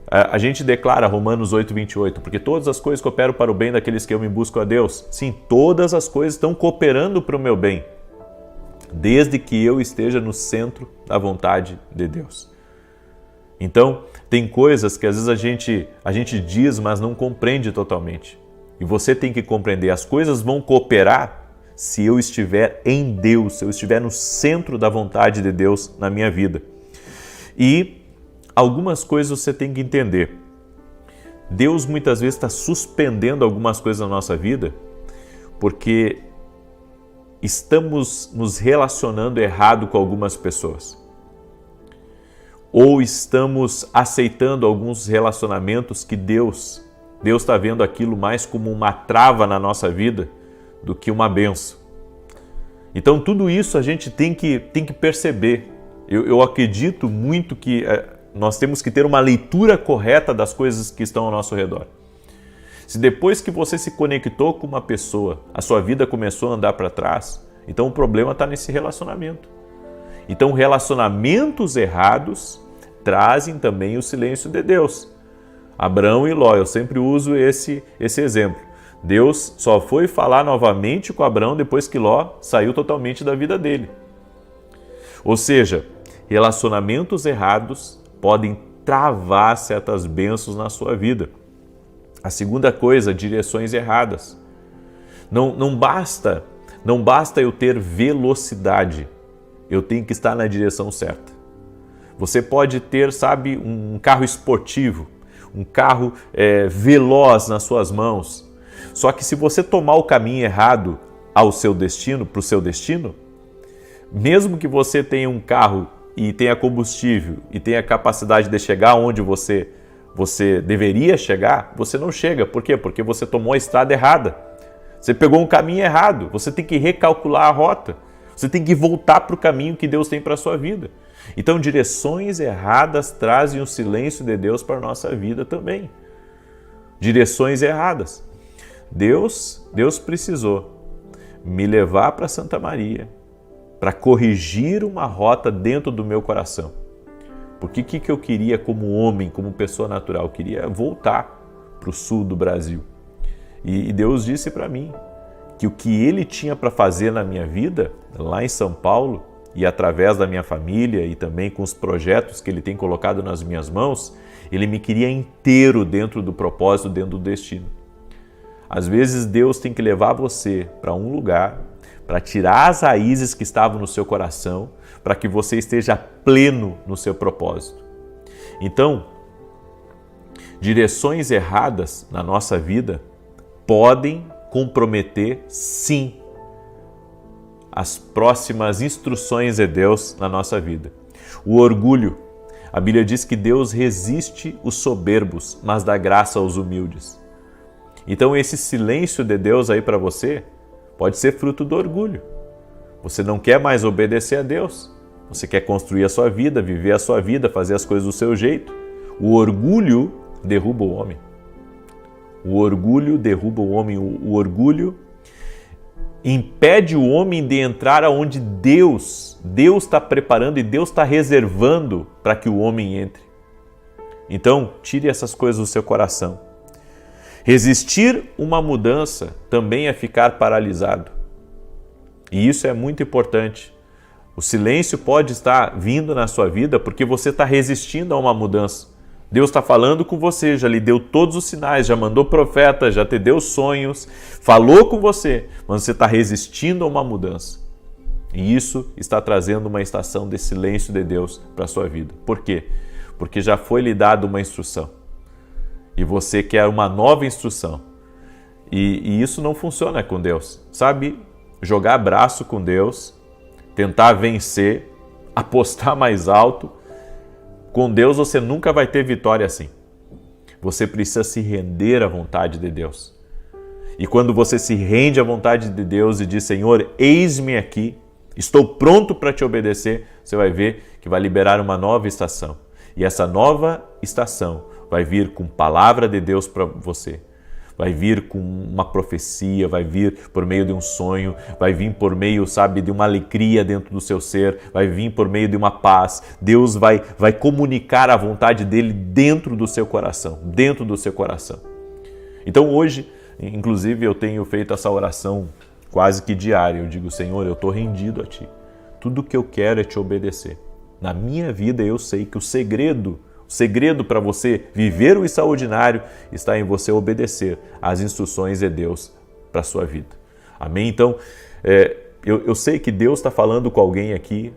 a gente declara Romanos 8:28, porque todas as coisas cooperam para o bem daqueles que amam e buscam a Deus. Sim, todas as coisas estão cooperando para o meu bem, desde que eu esteja no centro da vontade de Deus. Então, tem coisas que às vezes a gente diz, mas não compreende totalmente. E você tem que compreender, as coisas vão cooperar se eu estiver em Deus, se eu estiver no centro da vontade de Deus na minha vida. E algumas coisas você tem que entender. Deus muitas vezes está suspendendo algumas coisas na nossa vida porque estamos nos relacionando errado com algumas pessoas. Ou estamos aceitando alguns relacionamentos que Deus está vendo aquilo mais como uma trava na nossa vida do que uma bênção. Então tudo isso a gente tem que perceber. Eu acredito muito que nós temos que ter uma leitura correta das coisas que estão ao nosso redor. Se depois que você se conectou com uma pessoa, a sua vida começou a andar para trás, então o problema está nesse relacionamento. Então relacionamentos errados trazem também o silêncio de Deus. Abraão e Ló, eu sempre uso esse exemplo. Deus só foi falar novamente com Abraão depois que Ló saiu totalmente da vida dele. Ou seja, relacionamentos errados podem travar certas bênçãos na sua vida. A segunda coisa, direções erradas. Não basta eu ter velocidade, eu tenho que estar na direção certa. Você pode ter, sabe, um carro esportivo, um carro veloz nas suas mãos, só que se você tomar o caminho errado ao seu destino, para o seu destino, mesmo que você tenha um carro e tenha combustível e tenha capacidade de chegar onde você deveria chegar, você não chega. Por quê? Porque você tomou a estrada errada. Você pegou um caminho errado. Você tem que recalcular a rota. Você tem que voltar para o caminho que Deus tem para a sua vida. Então, direções erradas trazem o silêncio de Deus para a nossa vida também. Direções erradas. Deus precisou me levar para Santa Maria para corrigir uma rota dentro do meu coração. Porque o que eu queria como homem, como pessoa natural? Eu queria voltar para o sul do Brasil. E Deus disse para mim que o que Ele tinha para fazer na minha vida, lá em São Paulo, e através da minha família e também com os projetos que Ele tem colocado nas minhas mãos, Ele me queria inteiro dentro do propósito, dentro do destino. Às vezes Deus tem que levar você para um lugar para tirar as raízes que estavam no seu coração, para que você esteja pleno no seu propósito. Então, direções erradas na nossa vida podem comprometer, sim, as próximas instruções de Deus na nossa vida. O orgulho. A Bíblia diz que Deus resiste os soberbos, mas dá graça aos humildes. Então, esse silêncio de Deus aí para você pode ser fruto do orgulho. Você não quer mais obedecer a Deus. Você quer construir a sua vida, viver a sua vida, fazer as coisas do seu jeito. O orgulho derruba o homem. O orgulho derruba o homem. O orgulho impede o homem de entrar aonde Deus está preparando e Deus está reservando para que o homem entre. Então, tire essas coisas do seu coração. Resistir uma mudança também é ficar paralisado. E isso é muito importante. O silêncio pode estar vindo na sua vida porque você está resistindo a uma mudança. Deus está falando com você, já lhe deu todos os sinais, já mandou profeta, já te deu sonhos, falou com você, mas você está resistindo a uma mudança. E isso está trazendo uma estação de silêncio de Deus para a sua vida. Por quê? Porque já foi lhe dada uma instrução. E você quer uma nova instrução. E isso não funciona com Deus. Sabe? Jogar braço com Deus, tentar vencer, apostar mais alto. Com Deus você nunca vai ter vitória assim. Você precisa se render à vontade de Deus. E quando você se rende à vontade de Deus e diz, Senhor, eis-me aqui, estou pronto para te obedecer, você vai ver que vai liberar uma nova estação. E essa nova estação vai vir com palavra de Deus para você. Vai vir com uma profecia, vai vir por meio de um sonho, vai vir por meio, sabe, de uma alegria dentro do seu ser, vai vir por meio de uma paz. Deus vai comunicar a vontade dele dentro do seu coração, dentro do seu coração. Então hoje, inclusive, eu tenho feito essa oração quase que diária. Eu digo, Senhor, eu estou rendido a Ti. Tudo que eu quero é Te obedecer. Na minha vida eu sei que o segredo para você viver o extraordinário está em você obedecer às instruções de Deus para a sua vida. Amém? Então, eu sei que Deus está falando com alguém aqui.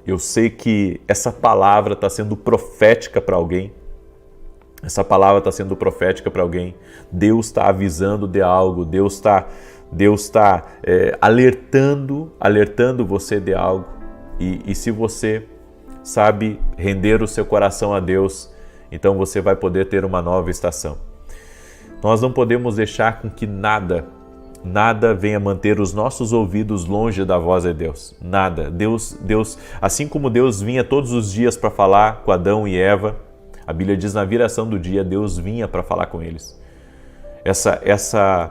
Eu sei que essa palavra está sendo profética para alguém. Essa palavra está sendo profética para alguém. Deus está avisando de algo. Deus está alertando você de algo. E se você sabe render o seu coração a Deus, então você vai poder ter uma nova estação. Nós não podemos deixar com que nada venha manter os nossos ouvidos longe da voz de Deus. Nada. Deus, assim como Deus vinha todos os dias para falar com Adão e Eva, a Bíblia diz na viração do dia, Deus vinha para falar com eles. Essa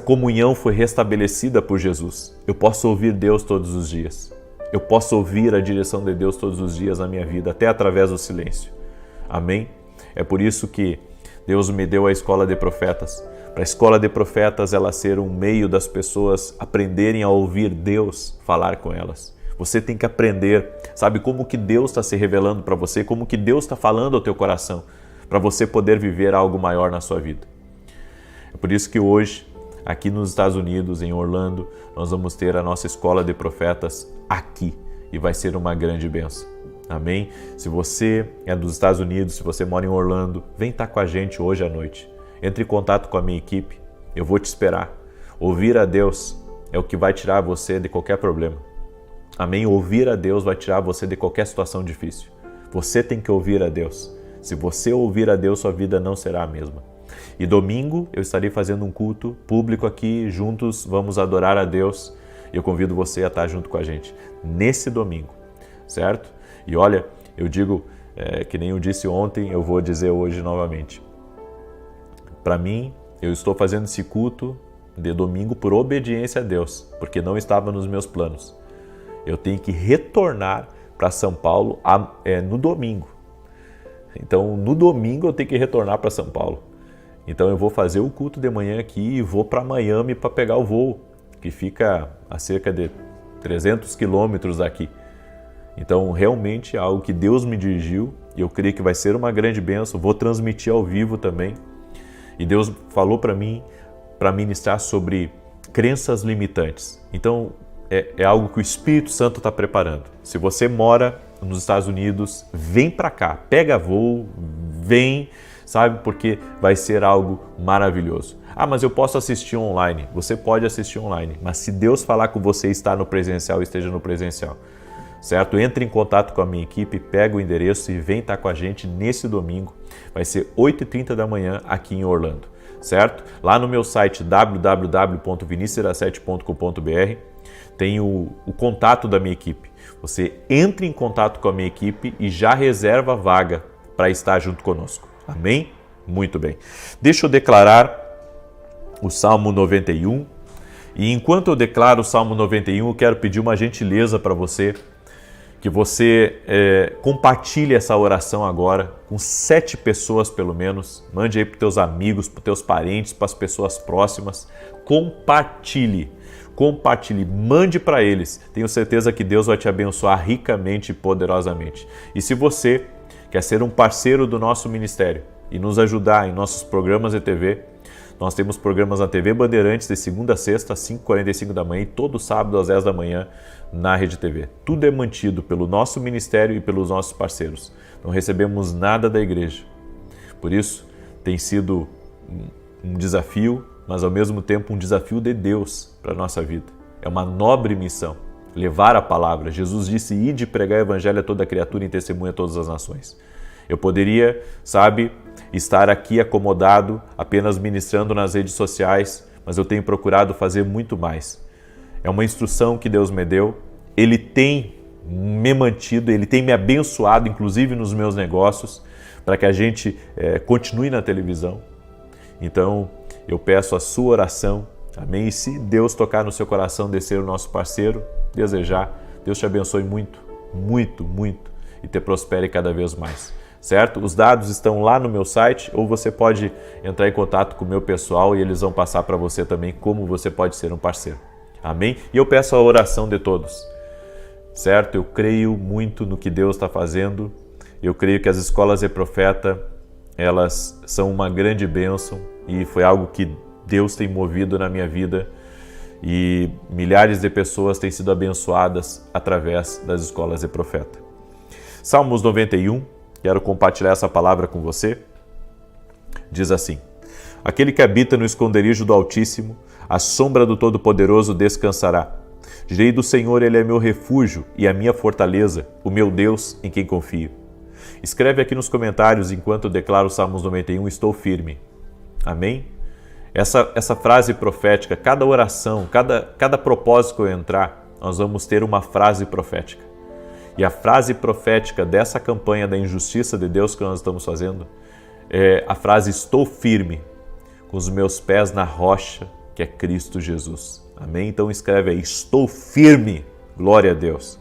comunhão foi restabelecida por Jesus. Eu posso ouvir Deus todos os dias. Eu posso ouvir a direção de Deus todos os dias na minha vida, até através do silêncio. Amém? É por isso que Deus me deu a escola de profetas. Para a escola de profetas ela ser um meio das pessoas aprenderem a ouvir Deus falar com elas. Você tem que aprender, sabe, como que Deus está se revelando para você, como que Deus está falando ao teu coração, para você poder viver algo maior na sua vida. É por isso que hoje, aqui nos Estados Unidos, em Orlando, nós vamos ter a nossa escola de profetas aqui e vai ser uma grande bênção. Amém? Se você é dos Estados Unidos, se você mora em Orlando, vem estar com a gente hoje à noite. Entre em contato com a minha equipe, eu vou te esperar. Ouvir a Deus é o que vai tirar você de qualquer problema. Amém? Ouvir a Deus vai tirar você de qualquer situação difícil. Você tem que ouvir a Deus. Se você ouvir a Deus, sua vida não será a mesma. E domingo eu estarei fazendo um culto público aqui, juntos vamos adorar a Deus. Eu convido você a estar junto com a gente nesse domingo, certo? E olha, eu digo, que nem eu disse ontem, eu vou dizer hoje novamente. Para mim, eu estou fazendo esse culto de domingo por obediência a Deus, porque não estava nos meus planos. Eu tenho que retornar para São Paulo no domingo. Então, no domingo eu tenho que retornar para São Paulo. Então, eu vou fazer o culto de manhã aqui e vou para Miami para pegar o voo, que fica a cerca de 300 quilômetros daqui. Então, realmente é algo que Deus me dirigiu e eu creio que vai ser uma grande bênção. Vou transmitir ao vivo também. E Deus falou para mim para ministrar sobre crenças limitantes. Então, é algo que o Espírito Santo está preparando. Se você mora nos Estados Unidos, vem para cá, pega voo, vem, sabe, porque vai ser algo maravilhoso. Ah, mas eu posso assistir online. Você pode assistir online, mas se Deus falar com você estar no presencial, esteja no presencial, certo? Entre em contato com a minha equipe, pega o endereço e vem estar com a gente nesse domingo. Vai ser 8h30 da manhã aqui em Orlando, certo? Lá no meu site www.vinicius17.com.br tem o contato da minha equipe. Você entra em contato com a minha equipe e já reserva a vaga para estar junto conosco. Amém? Muito bem. Deixa eu declarar o Salmo 91. E enquanto eu declaro o Salmo 91, eu quero pedir uma gentileza para você, que você compartilhe essa oração agora com 7 pessoas pelo menos. Mande aí para os teus amigos, para os teus parentes, para as pessoas próximas. Compartilhe, mande para eles. Tenho certeza que Deus vai te abençoar ricamente e poderosamente. E se você quer ser um parceiro do nosso ministério e nos ajudar em nossos programas de TV, nós temos programas na TV Bandeirantes de segunda a sexta, às 5h45 da manhã e todo sábado às 10 da manhã na Rede TV. Tudo é mantido pelo nosso ministério e pelos nossos parceiros. Não recebemos nada da igreja. Por isso, tem sido um desafio, mas ao mesmo tempo um desafio de Deus para a nossa vida. É uma nobre missão, levar a palavra. Jesus disse, ide pregar o evangelho a toda criatura e testemunha a todas as nações. Eu poderia, estar aqui acomodado, apenas ministrando nas redes sociais, mas eu tenho procurado fazer muito mais. É uma instrução que Deus me deu, Ele tem me mantido, Ele tem me abençoado, inclusive nos meus negócios, para que a gente continue na televisão. Então, eu peço a sua oração, amém? E se Deus tocar no seu coração de ser o nosso parceiro, desejar, Deus te abençoe muito, muito, muito e te prospere cada vez mais. Certo? Os dados estão lá no meu site ou você pode entrar em contato com o meu pessoal e eles vão passar para você também como você pode ser um parceiro. Amém? E eu peço a oração de todos. Certo? Eu creio muito no que Deus está fazendo. Eu creio que as escolas de profeta, elas são uma grande bênção e foi algo que Deus tem movido na minha vida e milhares de pessoas têm sido abençoadas através das escolas de profeta. Salmos 91. Quero compartilhar essa palavra com você. Diz assim: aquele que habita no esconderijo do Altíssimo, à sombra do Todo-Poderoso descansará. Direi do Senhor, Ele é meu refúgio e a minha fortaleza, o meu Deus em quem confio. Escreve aqui nos comentários, enquanto eu declaro o Salmos 91, estou firme. Amém? Essa frase profética, cada oração, cada propósito que eu entrar, nós vamos ter uma frase profética. E a frase profética dessa campanha da injustiça de Deus que nós estamos fazendo é a frase estou firme, com os meus pés na rocha, que é Cristo Jesus. Amém? Então escreve aí, estou firme, glória a Deus.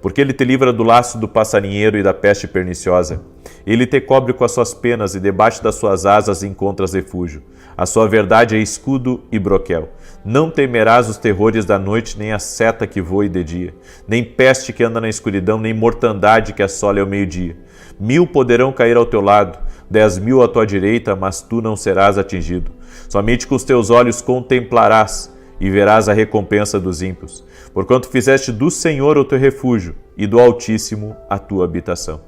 Porque Ele te livra do laço do passarinheiro e da peste perniciosa. Ele te cobre com as suas penas e debaixo das suas asas encontras refúgio. A sua verdade é escudo e broquel. Não temerás os terrores da noite, nem a seta que voe de dia, nem peste que anda na escuridão, nem mortandade que assole ao meio-dia. 1000 poderão cair ao teu lado, 10.000 à tua direita, mas tu não serás atingido. Somente com os teus olhos contemplarás e verás a recompensa dos ímpios, porquanto fizeste do Senhor o teu refúgio e do Altíssimo a tua habitação.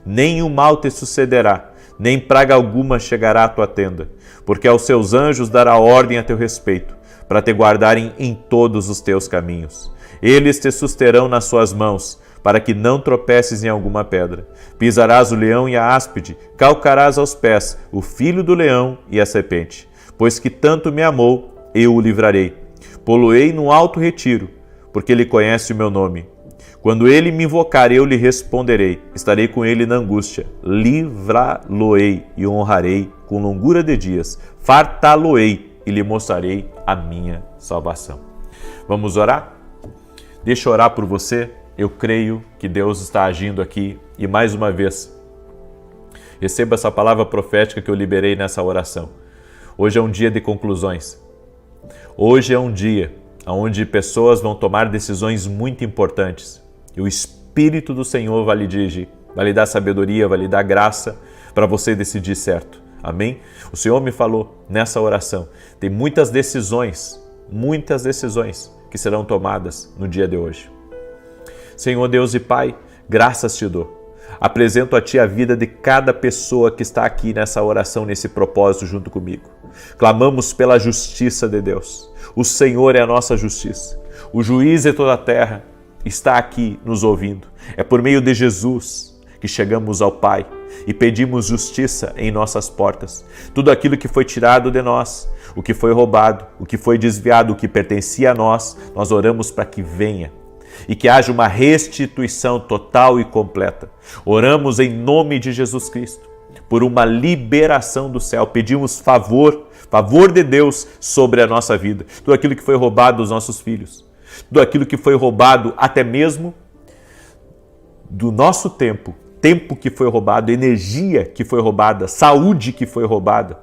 Nenhum mal te sucederá, nem praga alguma chegará à tua tenda, porque aos seus anjos dará ordem a teu respeito, para te guardarem em todos os teus caminhos. Eles te susterão nas suas mãos, para que não tropeces em alguma pedra. Pisarás o leão e a áspide, calcarás aos pés o filho do leão e a serpente. Pois que tanto me amou, eu o livrarei. Pô-lo-ei no alto retiro, porque ele conhece o meu nome. Quando ele me invocar, eu lhe responderei. Estarei com ele na angústia. Livrá-lo-ei e honrarei com longura de dias. Fartá-lo-ei e lhe mostrarei a minha salvação. Vamos orar? Deixa eu orar por você. Eu creio que Deus está agindo aqui e mais uma vez, receba essa palavra profética que eu liberei nessa oração. Hoje é um dia de conclusões. Hoje é um dia onde pessoas vão tomar decisões muito importantes e o Espírito do Senhor vai lhe dirigir, vai lhe dar sabedoria, vai lhe dar graça para você decidir certo. Amém? O Senhor me falou nessa oração, tem muitas decisões que serão tomadas no dia de hoje. Senhor Deus e Pai, graças te dou. Apresento a Ti a vida de cada pessoa que está aqui nessa oração, nesse propósito junto comigo. Clamamos pela justiça de Deus. O Senhor é a nossa justiça. O juiz de toda a terra está aqui nos ouvindo. É por meio de Jesus que chegamos ao Pai e pedimos justiça em nossas portas. Tudo aquilo que foi tirado de nós, o que foi roubado, o que foi desviado, o que pertencia a nós, nós oramos para que venha e que haja uma restituição total e completa. Oramos em nome de Jesus Cristo por uma liberação do céu. Pedimos favor de Deus sobre a nossa vida. Tudo aquilo que foi roubado dos nossos filhos, tudo aquilo que foi roubado até mesmo do nosso tempo que foi roubado, energia que foi roubada, saúde que foi roubada.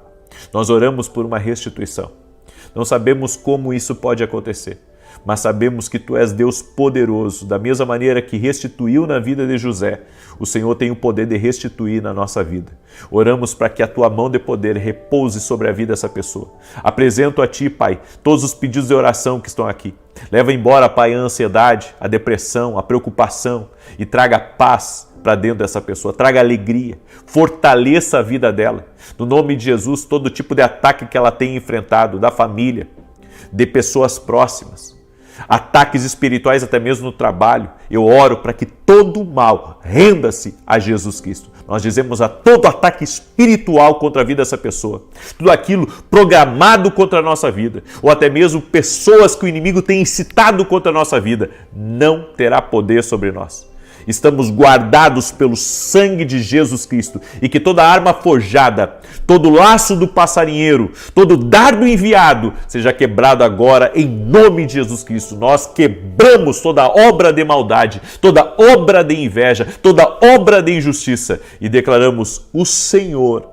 Nós oramos por uma restituição. Não sabemos como isso pode acontecer, mas sabemos que Tu és Deus poderoso. Da mesma maneira que restituiu na vida de José, o Senhor tem o poder de restituir na nossa vida. Oramos para que a Tua mão de poder repouse sobre a vida dessa pessoa. Apresento a Ti, Pai, todos os pedidos de oração que estão aqui. Leva embora, Pai, a ansiedade, a depressão, a preocupação e traga paz para dentro dessa pessoa, traga alegria, fortaleça a vida dela. No nome de Jesus, todo tipo de ataque que ela tem enfrentado, da família, de pessoas próximas, ataques espirituais até mesmo no trabalho, eu oro para que todo mal renda-se a Jesus Cristo. Nós dizemos a todo ataque espiritual contra a vida dessa pessoa, tudo aquilo programado contra a nossa vida, ou até mesmo pessoas que o inimigo tem incitado contra a nossa vida, não terá poder sobre nós. Estamos guardados pelo sangue de Jesus Cristo e que toda arma forjada, todo laço do passarinheiro, todo dardo enviado seja quebrado agora em nome de Jesus Cristo. Nós quebramos toda obra de maldade, toda obra de inveja, toda obra de injustiça e declaramos o Senhor,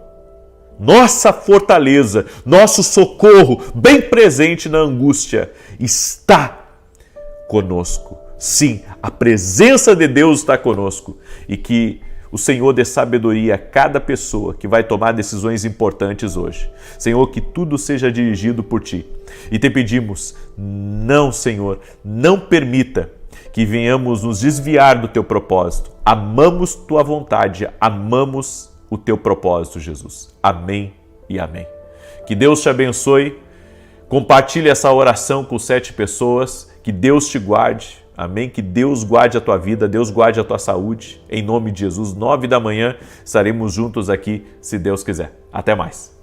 nossa fortaleza, nosso socorro, bem presente na angústia, está conosco. Sim, a presença de Deus está conosco e que o Senhor dê sabedoria a cada pessoa que vai tomar decisões importantes hoje. Senhor, que tudo seja dirigido por Ti. E Te pedimos, não, Senhor, não permita que venhamos nos desviar do Teu propósito. Amamos Tua vontade, amamos o Teu propósito, Jesus. Amém e amém. Que Deus te abençoe. Compartilhe essa oração com 7 pessoas. Que Deus te guarde. Amém? Que Deus guarde a tua vida, Deus guarde a tua saúde. Em nome de Jesus, 9 da manhã, estaremos juntos aqui, se Deus quiser. Até mais.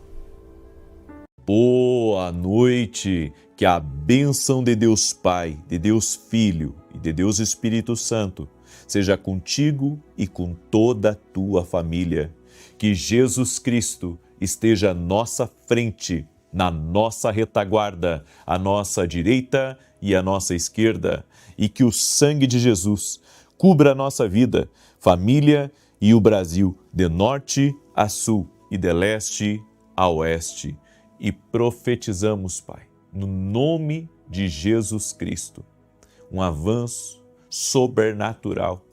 Boa noite. Que a bênção de Deus Pai, de Deus Filho e de Deus Espírito Santo seja contigo e com toda a tua família. Que Jesus Cristo esteja à nossa frente, na nossa retaguarda, à nossa direita e à nossa esquerda. E que o sangue de Jesus cubra a nossa vida, família e o Brasil, de norte a sul e de leste a oeste. E profetizamos, Pai, no nome de Jesus Cristo, um avanço sobrenatural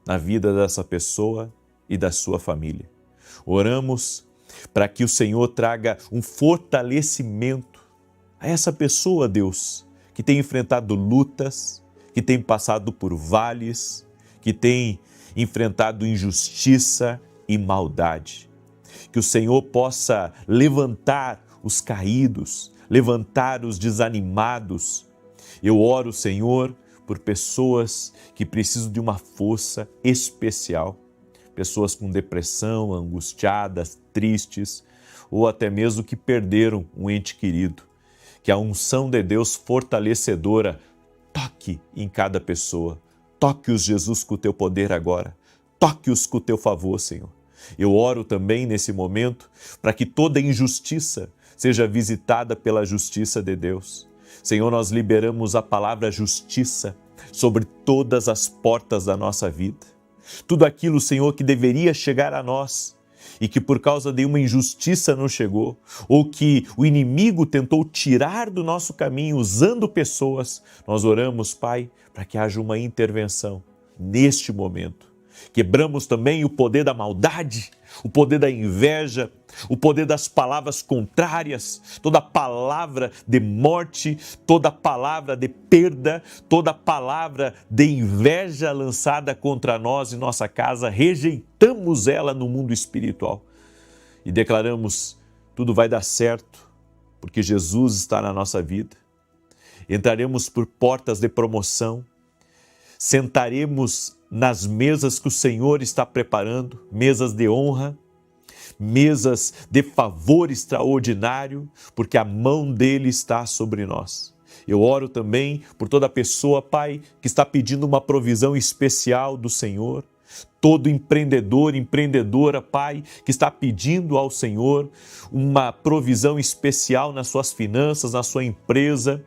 na vida dessa pessoa e da sua família. Oramos para que o Senhor traga um fortalecimento a essa pessoa, Deus, que tem enfrentado lutas, que tem passado por vales, que tem enfrentado injustiça e maldade. Que o Senhor possa levantar os caídos, levantar os desanimados. Eu oro, Senhor, por pessoas que precisam de uma força especial, pessoas com depressão, angustiadas, tristes, ou até mesmo que perderam um ente querido. Que a unção de Deus fortalecedora toque em cada pessoa. Toque-os, Jesus, com o teu poder agora. Toque-os com o teu favor, Senhor. Eu oro também nesse momento para que toda injustiça seja visitada pela justiça de Deus. Senhor, nós liberamos a palavra justiça sobre todas as portas da nossa vida. Tudo aquilo, Senhor, que deveria chegar a nós e que por causa de uma injustiça não chegou, ou que o inimigo tentou tirar do nosso caminho usando pessoas, nós oramos, Pai, para que haja uma intervenção neste momento. Quebramos também o poder da maldade, o poder da inveja, o poder das palavras contrárias, toda palavra de morte, toda palavra de perda, toda palavra de inveja lançada contra nós e nossa casa, rejeitamos ela no mundo espiritual e declaramos: tudo vai dar certo, porque Jesus está na nossa vida. Entraremos por portas de promoção, sentaremos nas mesas que o Senhor está preparando, mesas de honra, mesas de favor extraordinário, porque a mão dele está sobre nós. Eu oro também por toda pessoa, Pai, que está pedindo uma provisão especial do Senhor, todo empreendedor, empreendedora, Pai, que está pedindo ao Senhor uma provisão especial nas suas finanças, na sua empresa.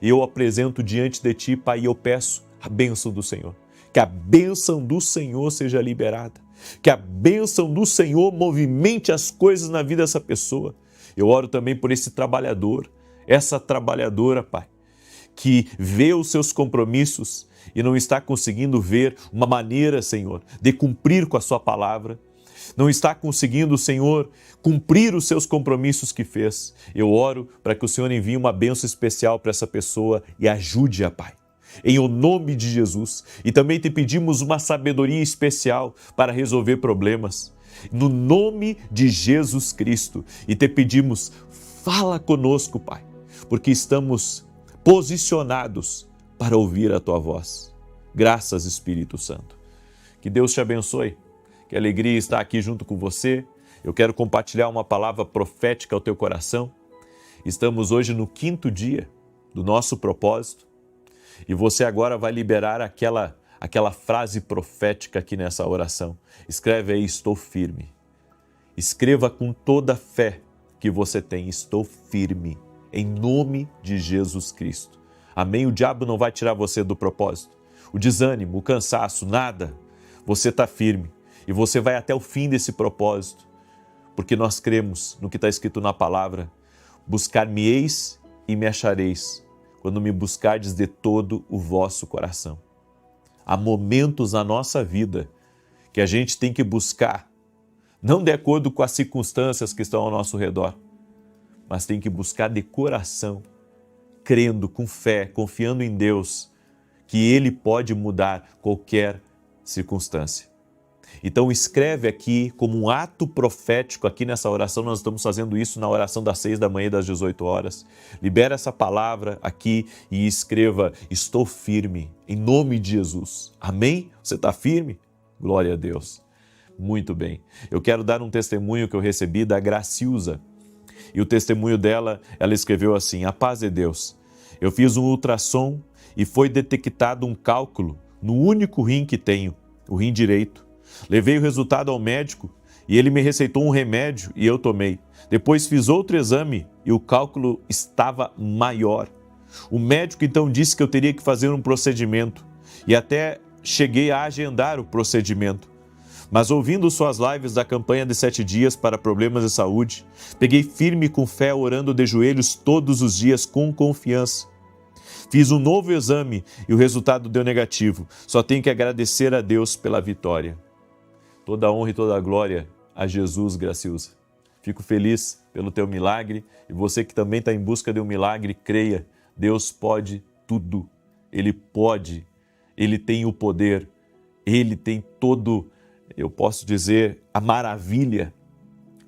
Eu apresento diante de Ti, Pai, e eu peço a bênção do Senhor. Que a bênção do Senhor seja liberada. Que a bênção do Senhor movimente as coisas na vida dessa pessoa. Eu oro também por esse trabalhador, essa trabalhadora, Pai, que vê os seus compromissos e não está conseguindo ver uma maneira, Senhor, de cumprir com a sua palavra. Não está conseguindo, Senhor, cumprir os seus compromissos que fez. Eu oro para que o Senhor envie uma bênção especial para essa pessoa e ajude-a, Pai. Em o nome de Jesus. E também te pedimos uma sabedoria especial para resolver problemas. No nome de Jesus Cristo. E te pedimos, fala conosco, Pai, porque estamos posicionados para ouvir a Tua voz. Graças, Espírito Santo. Que Deus te abençoe. Que alegria estar aqui junto com você. Eu quero compartilhar uma palavra profética ao teu coração. Estamos hoje no 5º dia do nosso propósito. E você agora vai liberar aquela frase profética aqui nessa oração. Escreve aí: estou firme. Escreva com toda a fé que você tem: estou firme, em nome de Jesus Cristo. Amém? O diabo não vai tirar você do propósito. O desânimo, o cansaço, nada. Você está firme e você vai até o fim desse propósito, porque nós cremos no que está escrito na palavra: buscar-me-eis e me achareis, quando me buscardes de todo o vosso coração. Há momentos na nossa vida que a gente tem que buscar, não de acordo com as circunstâncias que estão ao nosso redor, mas tem que buscar de coração, crendo, com fé, confiando em Deus, que Ele pode mudar qualquer circunstância. Então escreve aqui como um ato profético, aqui nessa oração, nós estamos fazendo isso na oração das 6 da manhã e das 18 horas. Libera essa palavra aqui e escreva: estou firme, em nome de Jesus. Amém? Você está firme? Glória a Deus. Muito bem. Eu quero dar um testemunho que eu recebi da Gracilza. E o testemunho dela, ela escreveu assim: a paz de Deus. Eu fiz um ultrassom e foi detectado um cálculo no único rim que tenho, o rim direito. Levei o resultado ao médico e ele me receitou um remédio e eu tomei. Depois fiz outro exame e o cálculo estava maior. O médico então disse que eu teria que fazer um procedimento e até cheguei a agendar o procedimento. Mas ouvindo suas lives da campanha de 7 dias para problemas de saúde, peguei firme com fé, orando de joelhos todos os dias com confiança. Fiz um novo exame e o resultado deu negativo. Só tenho que agradecer a Deus pela vitória. Toda a honra e toda a glória a Jesus, Graciusa. Fico feliz pelo teu milagre e você que também está em busca de um milagre, creia, Deus pode tudo. Ele pode, Ele tem o poder, Ele tem todo, eu posso dizer, a maravilha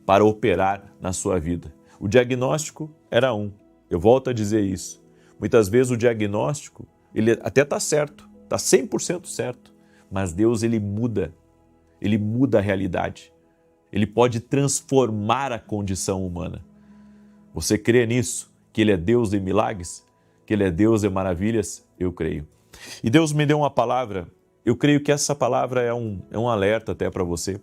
para operar na sua vida. O diagnóstico era um, eu volto a dizer isso. Muitas vezes o diagnóstico, ele até está certo, está 100% certo, mas Deus ele muda a realidade. Ele pode transformar a condição humana. Você crê nisso? Que Ele é Deus de milagres? Que Ele é Deus de maravilhas? Eu creio. E Deus me deu uma palavra, eu creio que essa palavra é um alerta até para você.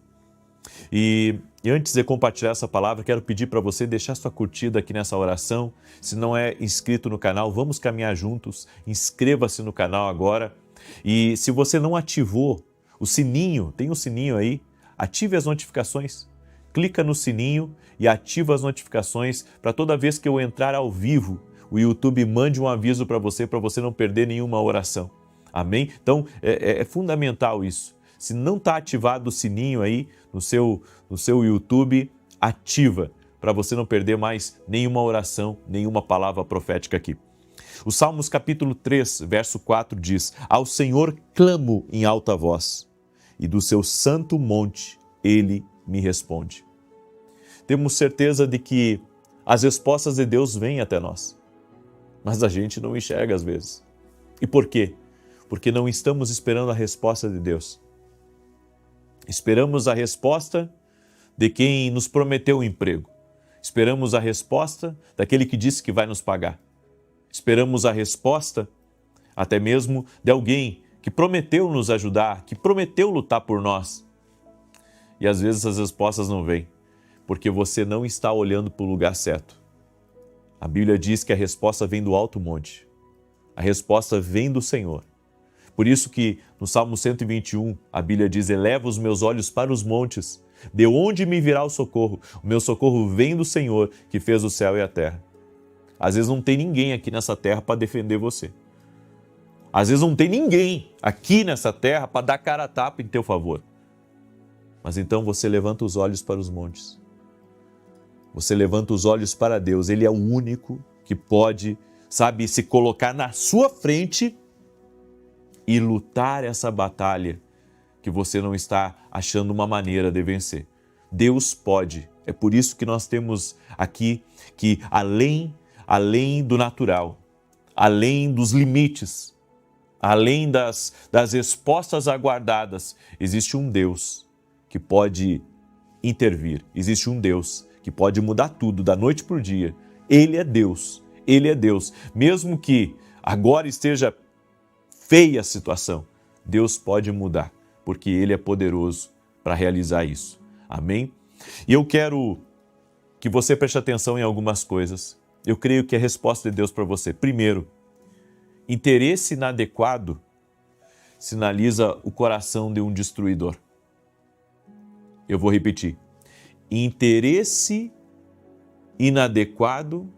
E antes de compartilhar essa palavra, quero pedir para você deixar sua curtida aqui nessa oração. Se não é inscrito no canal, vamos caminhar juntos. Inscreva-se no canal agora. E se você não ativou o sininho, tem um sininho aí, ative as notificações. Clica no sininho e ativa as notificações para toda vez que eu entrar ao vivo, o YouTube mande um aviso para você não perder nenhuma oração. Amém? Então, é fundamental isso. Se não está ativado o sininho aí no seu YouTube, ativa para você não perder mais nenhuma oração, nenhuma palavra profética aqui. O Salmos capítulo 3, verso 4 diz: Ao Senhor clamo em alta voz, e do seu santo monte Ele me responde. Temos certeza de que as respostas de Deus vêm até nós, mas a gente não enxerga às vezes. E por quê? Porque não estamos esperando a resposta de Deus. Esperamos a resposta de quem nos prometeu o emprego. Esperamos a resposta daquele que disse que vai nos pagar. Esperamos a resposta até mesmo de alguém que prometeu nos ajudar, que prometeu lutar por nós. E às vezes as respostas não vêm, porque você não está olhando para o lugar certo. A Bíblia diz que a resposta vem do alto monte. A resposta vem do Senhor. Por isso que no Salmo 121, a Bíblia diz: eleva os meus olhos para os montes, de onde me virá o socorro? O meu socorro vem do Senhor, que fez o céu e a terra. Às vezes não tem ninguém aqui nessa terra para defender você. Às vezes não tem ninguém aqui nessa terra para dar cara a tapa em teu favor. Mas então você levanta os olhos para os montes. Você levanta os olhos para Deus. Ele é o único que pode, se colocar na sua frente e lutar essa batalha que você não está achando uma maneira de vencer. Deus pode. É por isso que nós temos aqui que além do natural, além dos limites, além das respostas aguardadas, existe um Deus que pode intervir. Existe um Deus que pode mudar tudo da noite para o dia. Ele é Deus. Ele é Deus. Mesmo que agora esteja feia a situação, Deus pode mudar, porque Ele é poderoso para realizar isso. Amém? E eu quero que você preste atenção em algumas coisas. Eu creio que a resposta de Deus para você. Primeiro, interesse inadequado sinaliza o coração de um destruidor. Eu vou repetir. Interesse inadequado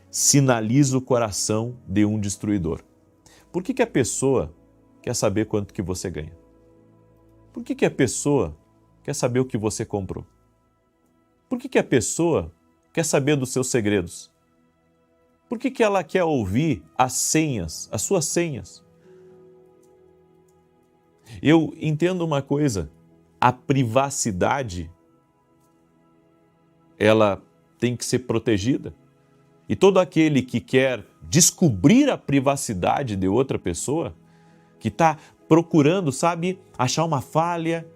sinaliza o coração de um destruidor. Por que a pessoa quer saber quanto que você ganha? Por que a pessoa quer saber o que você comprou? Por que a pessoa quer saber dos seus segredos? Por que ela quer ouvir as senhas, as suas senhas? Eu entendo uma coisa, a privacidade, ela tem que ser protegida. E todo aquele que quer descobrir a privacidade de outra pessoa, que está procurando, achar uma falha,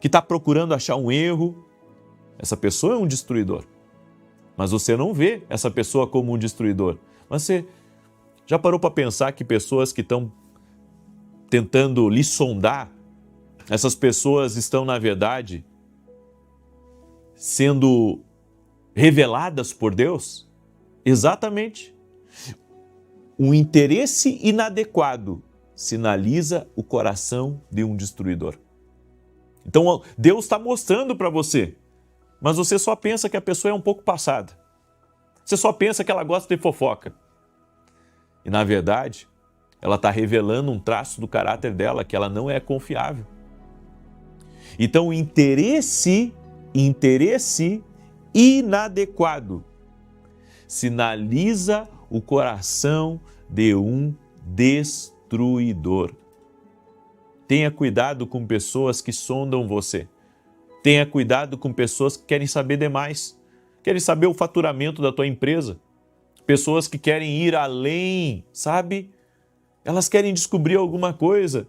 que está procurando achar um erro, essa pessoa é um destruidor. Mas você não vê essa pessoa como um destruidor. Mas você já parou para pensar que pessoas que estão tentando lhe sondar, essas pessoas estão, na verdade, sendo reveladas por Deus? Exatamente. Um interesse inadequado sinaliza o coração de um destruidor. Então Deus está mostrando para você, mas você só pensa que a pessoa é um pouco passada. Você só pensa que ela gosta de fofoca. E na verdade, ela está revelando um traço do caráter dela, que ela não é confiável. Então o interesse inadequado sinaliza o coração de um destruidor. Tenha cuidado com pessoas que sondam você. Tenha cuidado com pessoas que querem saber demais. Querem saber o faturamento da tua empresa. Pessoas que querem ir além, sabe? Elas querem descobrir alguma coisa.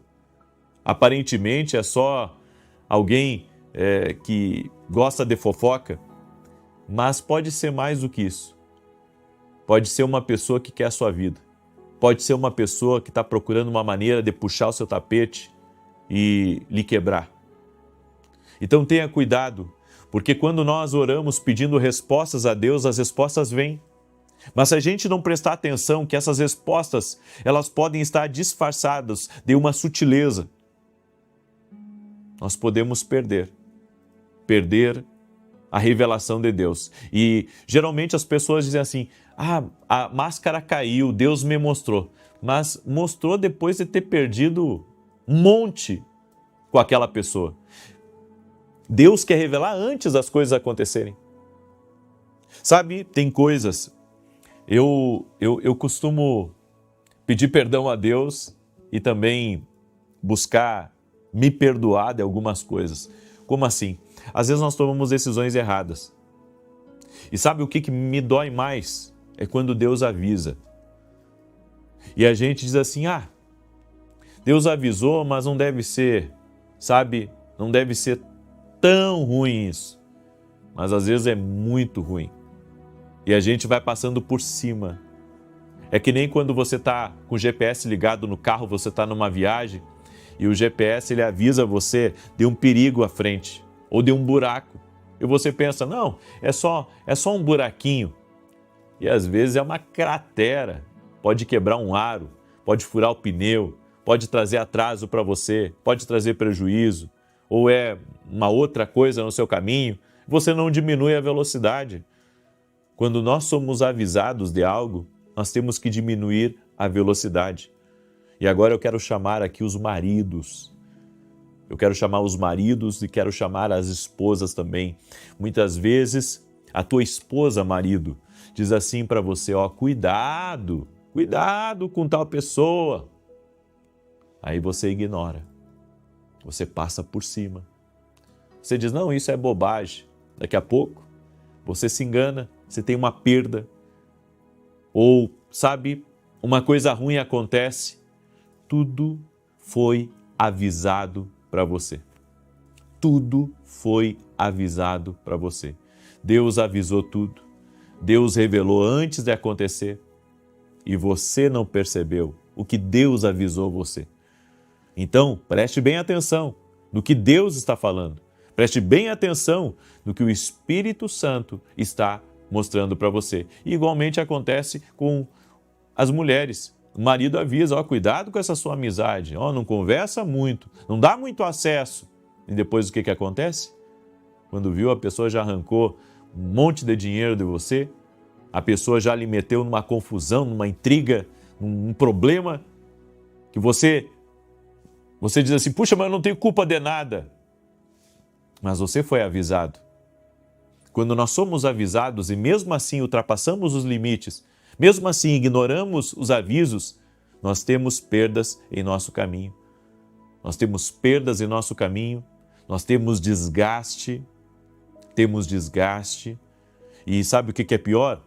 Aparentemente é só alguém que gosta de fofoca, mas pode ser mais do que isso. Pode ser uma pessoa que quer a sua vida. Pode ser uma pessoa que está procurando uma maneira de puxar o seu tapete e lhe quebrar. Então tenha cuidado, porque quando nós oramos pedindo respostas a Deus, as respostas vêm. Mas se a gente não prestar atenção que essas respostas, elas podem estar disfarçadas de uma sutileza, nós podemos perder a revelação de Deus. E geralmente as pessoas dizem assim, a máscara caiu, Deus me mostrou. Mas mostrou depois de ter perdido um monte com aquela pessoa. Deus quer revelar antes das coisas acontecerem. Sabe, tem coisas, eu costumo pedir perdão a Deus e também buscar me perdoar de algumas coisas. Como assim? Às vezes nós tomamos decisões erradas. E sabe o que me dói mais? É quando Deus avisa. E a gente diz assim, Deus avisou, mas não deve ser, sabe? Não deve ser tão ruim isso. Mas às vezes é muito ruim. E a gente vai passando por cima. É que nem quando você está com o GPS ligado no carro, você está numa viagem, e o GPS ele avisa você de um perigo à frente, ou de um buraco. E você pensa, não, é só um buraquinho. E às vezes é uma cratera, pode quebrar um aro, pode furar o pneu, pode trazer atraso para você, pode trazer prejuízo, ou é uma outra coisa no seu caminho, você não diminui a velocidade. Quando nós somos avisados de algo, nós temos que diminuir a velocidade. E agora eu quero chamar aqui os maridos. Eu quero chamar os maridos e quero chamar as esposas também. Muitas vezes, a tua esposa, marido, diz assim para você, cuidado com tal pessoa. Aí você ignora, você passa por cima. Você diz, não, isso é bobagem. Daqui a pouco, você se engana, você tem uma perda. Ou, sabe, uma coisa ruim acontece. Tudo foi avisado para você. Tudo foi avisado para você. Deus avisou tudo. Deus revelou antes de acontecer. E você não percebeu o que Deus avisou você. Então, preste bem atenção no que Deus está falando. Preste bem atenção no que o Espírito Santo está mostrando para você. E igualmente acontece com as mulheres. O marido avisa, cuidado com essa sua amizade, não conversa muito, não dá muito acesso. E depois o que acontece? Quando viu, a pessoa já arrancou um monte de dinheiro de você, a pessoa já lhe meteu numa confusão, numa intriga, num problema, que você diz assim, puxa, mas eu não tenho culpa de nada. Mas você foi avisado. Quando nós somos avisados e mesmo assim ultrapassamos os limites, mesmo assim ignoramos os avisos, nós temos perdas em nosso caminho. Nós temos perdas em nosso caminho, nós temos desgaste. E sabe o que é pior?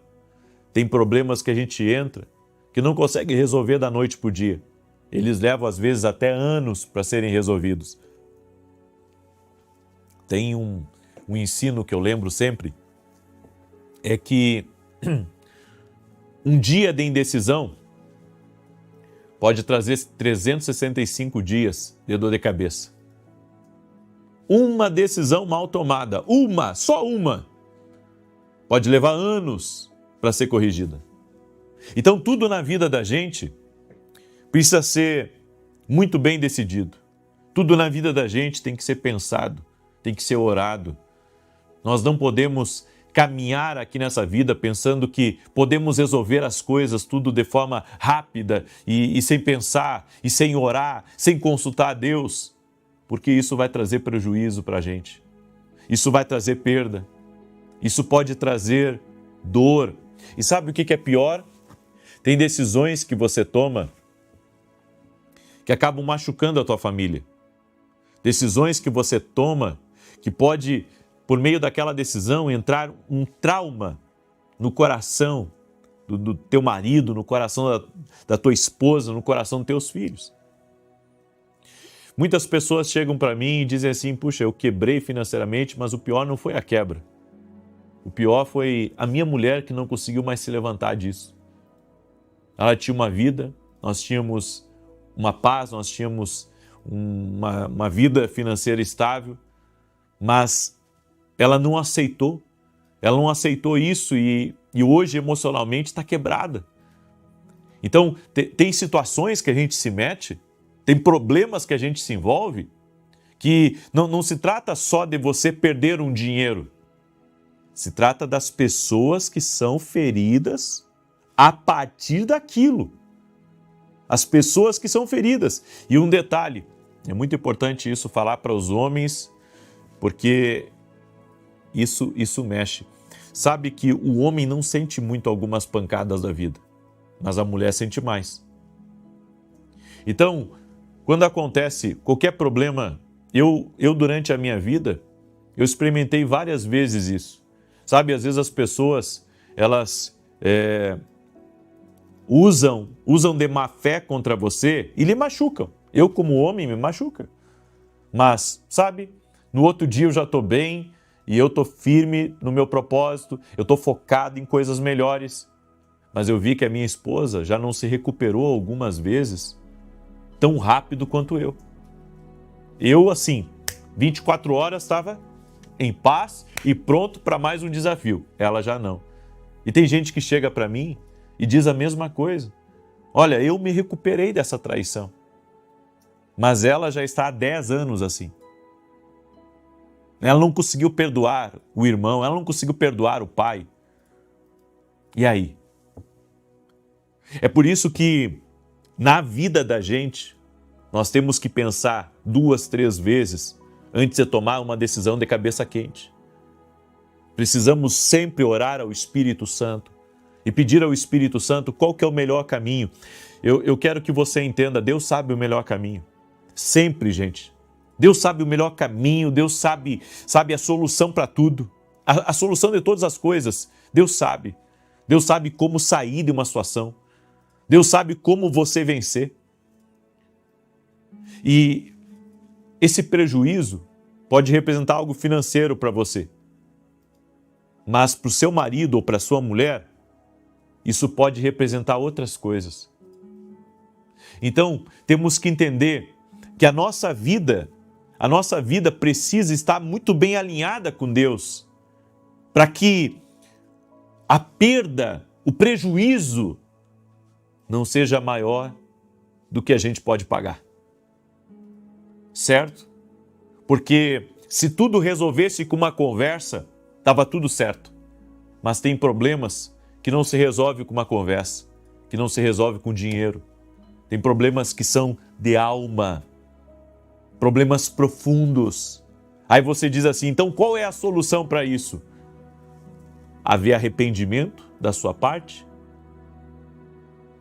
Tem problemas que a gente entra que não consegue resolver da noite para o dia. Eles levam às vezes até anos para serem resolvidos. Tem um ensino que eu lembro sempre, é que um dia de indecisão pode trazer 365 dias de dor de cabeça. Uma decisão mal tomada, só uma, pode levar anos para ser corrigida. Então tudo na vida da gente precisa ser muito bem decidido. Tudo na vida da gente tem que ser pensado, tem que ser orado. Nós não podemos caminhar aqui nessa vida pensando que podemos resolver as coisas tudo de forma rápida e sem pensar, e sem orar, sem consultar a Deus, porque isso vai trazer prejuízo para a gente. Isso vai trazer perda. Isso pode trazer dor. E sabe o que é pior? Tem decisões que você toma que acabam machucando a tua família. Decisões que você toma que pode, por meio daquela decisão, entrar um trauma no coração do teu marido, no coração da tua esposa, no coração dos teus filhos. Muitas pessoas chegam para mim e dizem assim, puxa, eu quebrei financeiramente, mas o pior não foi a quebra. O pior foi a minha mulher que não conseguiu mais se levantar disso. Ela tinha uma vida, nós tínhamos uma paz, nós tínhamos uma vida financeira estável, mas ela não aceitou isso e hoje emocionalmente está quebrada. Então, tem situações que a gente se mete, tem problemas que a gente se envolve, que não se trata só de você perder um dinheiro, se trata das pessoas que são feridas a partir daquilo. As pessoas que são feridas. E um detalhe, é muito importante isso falar para os homens, porque isso mexe. Sabe que o homem não sente muito algumas pancadas da vida, mas a mulher sente mais. Então, quando acontece qualquer problema, eu durante a minha vida, eu experimentei várias vezes isso. Sabe, às vezes as pessoas, elas usam de má fé contra você e lhe machucam. Eu, como homem, me machuca. Mas, sabe, no outro dia eu já estou bem e eu estou firme no meu propósito, eu estou focado em coisas melhores. Mas eu vi que a minha esposa já não se recuperou algumas vezes tão rápido quanto eu. Eu, assim, 24 horas estava em paz e pronto para mais um desafio. Ela já não. E tem gente que chega para mim e diz a mesma coisa. Olha, eu me recuperei dessa traição. Mas ela já está há 10 anos assim. Ela não conseguiu perdoar o irmão, ela não conseguiu perdoar o pai. E aí? É por isso que na vida da gente, nós temos que pensar 2, 3 vezes antes de tomar uma decisão de cabeça quente. Precisamos sempre orar ao Espírito Santo e pedir ao Espírito Santo qual que é o melhor caminho. Eu quero que você entenda, Deus sabe o melhor caminho. Sempre, gente. Deus sabe o melhor caminho, Deus sabe a solução para tudo. A solução de todas as coisas, Deus sabe. Deus sabe como sair de uma situação. Deus sabe como você vencer. E esse prejuízo pode representar algo financeiro para você. Mas para o seu marido ou para a sua mulher, isso pode representar outras coisas. Então, temos que entender que a nossa vida precisa estar muito bem alinhada com Deus, para que a perda, o prejuízo, não seja maior do que a gente pode pagar. Certo? Porque se tudo resolvesse com uma conversa, estava tudo certo. Mas tem problemas que não se resolve com uma conversa, que não se resolve com dinheiro. Tem problemas que são de alma, problemas profundos. Aí você diz assim, então qual é a solução para isso? Haver arrependimento da sua parte?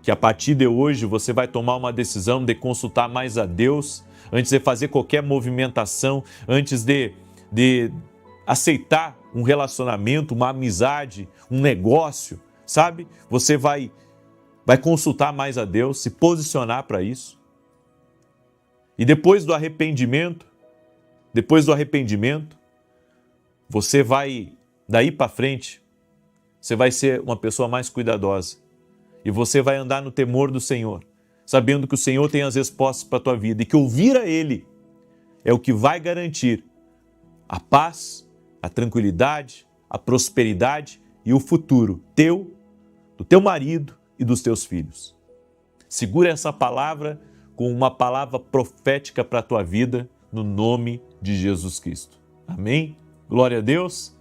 Que a partir de hoje você vai tomar uma decisão de consultar mais a Deus antes de fazer qualquer movimentação, antes de aceitar um relacionamento, uma amizade, um negócio, sabe? Você vai consultar mais a Deus, se posicionar para isso. E depois do arrependimento, você vai, daí para frente, você vai ser uma pessoa mais cuidadosa. E você vai andar no temor do Senhor, sabendo que o Senhor tem as respostas para a tua vida e que ouvir a Ele é o que vai garantir a paz, a tranquilidade, a prosperidade e o futuro teu, do teu marido e dos teus filhos. Segura essa palavra com uma palavra profética para a tua vida, no nome de Jesus Cristo. Amém? Glória a Deus.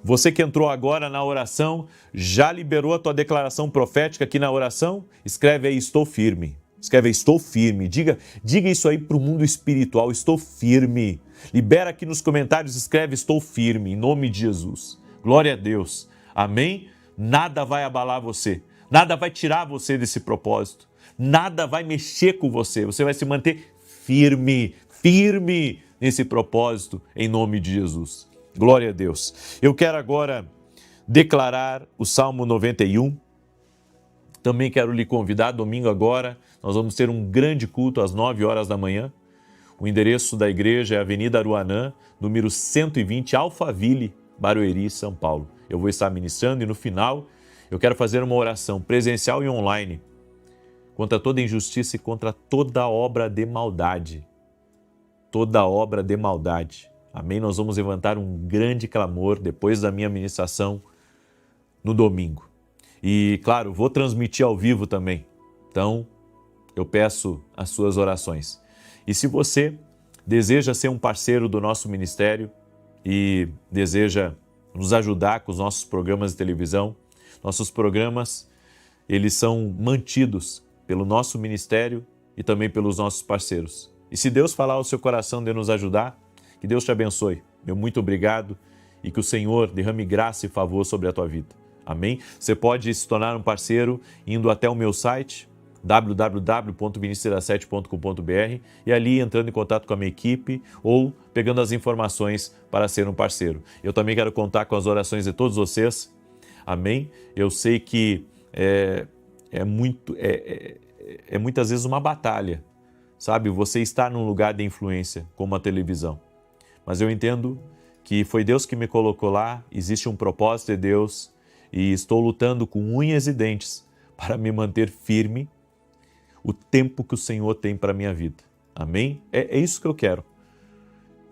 Você que entrou agora na oração, já liberou a tua declaração profética aqui na oração? Escreve aí, estou firme. Escreve aí, estou firme. Diga isso aí para o mundo espiritual, estou firme. Libera aqui nos comentários, escreve, estou firme, em nome de Jesus. Glória a Deus. Amém? Nada vai abalar você. Nada vai tirar você desse propósito. Nada vai mexer com você. Você vai se manter firme, firme nesse propósito, em nome de Jesus. Glória a Deus. Eu quero agora declarar o Salmo 91. Também quero lhe convidar, domingo agora, nós vamos ter um grande culto às 9 horas da manhã. O endereço da igreja é Avenida Aruanã, número 120, Alphaville, Barueri, São Paulo. Eu vou estar ministrando e no final eu quero fazer uma oração presencial e online contra toda injustiça e contra toda obra de maldade. Toda obra de maldade. Amém? Nós vamos levantar um grande clamor depois da minha ministração no domingo. E, claro, vou transmitir ao vivo também. Então, eu peço as suas orações. E se você deseja ser um parceiro do nosso ministério e deseja nos ajudar com os nossos programas de televisão, nossos programas, eles são mantidos pelo nosso ministério e também pelos nossos parceiros. E se Deus falar ao seu coração de nos ajudar, que Deus te abençoe. Meu muito obrigado e que o Senhor derrame graça e favor sobre a tua vida. Amém? Você pode se tornar um parceiro indo até o meu site, www.vinicius17.com.br, e ali entrando em contato com a minha equipe ou pegando as informações para ser um parceiro. Eu também quero contar com as orações de todos vocês. Amém? Eu sei que é muitas vezes uma batalha, sabe? Você está num lugar de influência, como a televisão. Mas eu entendo que foi Deus que me colocou lá, existe um propósito de Deus e estou lutando com unhas e dentes para me manter firme o tempo que o Senhor tem para a minha vida. Amém? É isso que eu quero.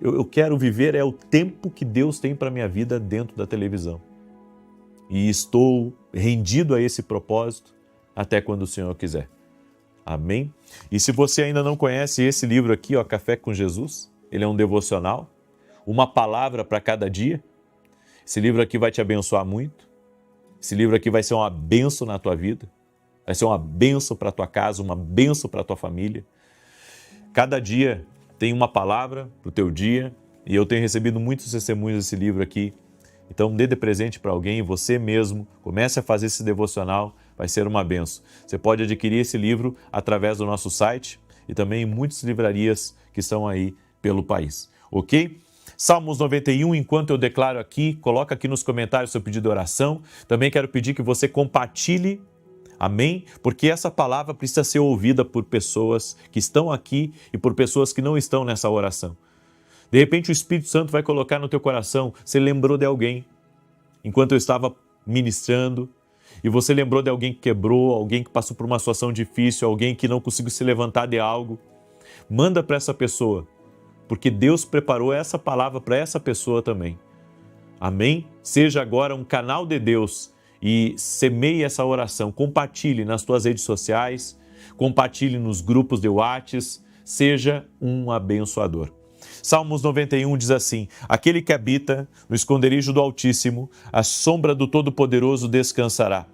Eu quero viver o tempo que Deus tem para a minha vida dentro da televisão. E estou rendido a esse propósito até quando o Senhor quiser. Amém? E se você ainda não conhece esse livro aqui, Café com Jesus, ele é um devocional, uma palavra para cada dia. Esse livro aqui vai te abençoar muito. Esse livro aqui vai ser uma bênção na tua vida. Vai ser uma bênção para a tua casa, uma bênção para a tua família. Cada dia tem uma palavra para o teu dia e eu tenho recebido muitos testemunhos desse livro aqui. Então, dê de presente para alguém, você mesmo, comece a fazer esse devocional, vai ser uma bênção. Você pode adquirir esse livro através do nosso site e também em muitas livrarias que estão aí pelo país, ok? Salmos 91, enquanto eu declaro aqui, coloca aqui nos comentários seu pedido de oração. Também quero pedir que você compartilhe, amém? Porque essa palavra precisa ser ouvida por pessoas que estão aqui e por pessoas que não estão nessa oração. De repente o Espírito Santo vai colocar no teu coração, você lembrou de alguém, enquanto eu estava ministrando, e você lembrou de alguém que quebrou, alguém que passou por uma situação difícil, alguém que não conseguiu se levantar de algo. Manda para essa pessoa, porque Deus preparou essa palavra para essa pessoa também. Amém? Seja agora um canal de Deus e semeie essa oração. Compartilhe nas tuas redes sociais, compartilhe nos grupos de WhatsApp, seja um abençoador. Salmos 91 diz assim: aquele que habita no esconderijo do Altíssimo, a sombra do Todo-Poderoso descansará.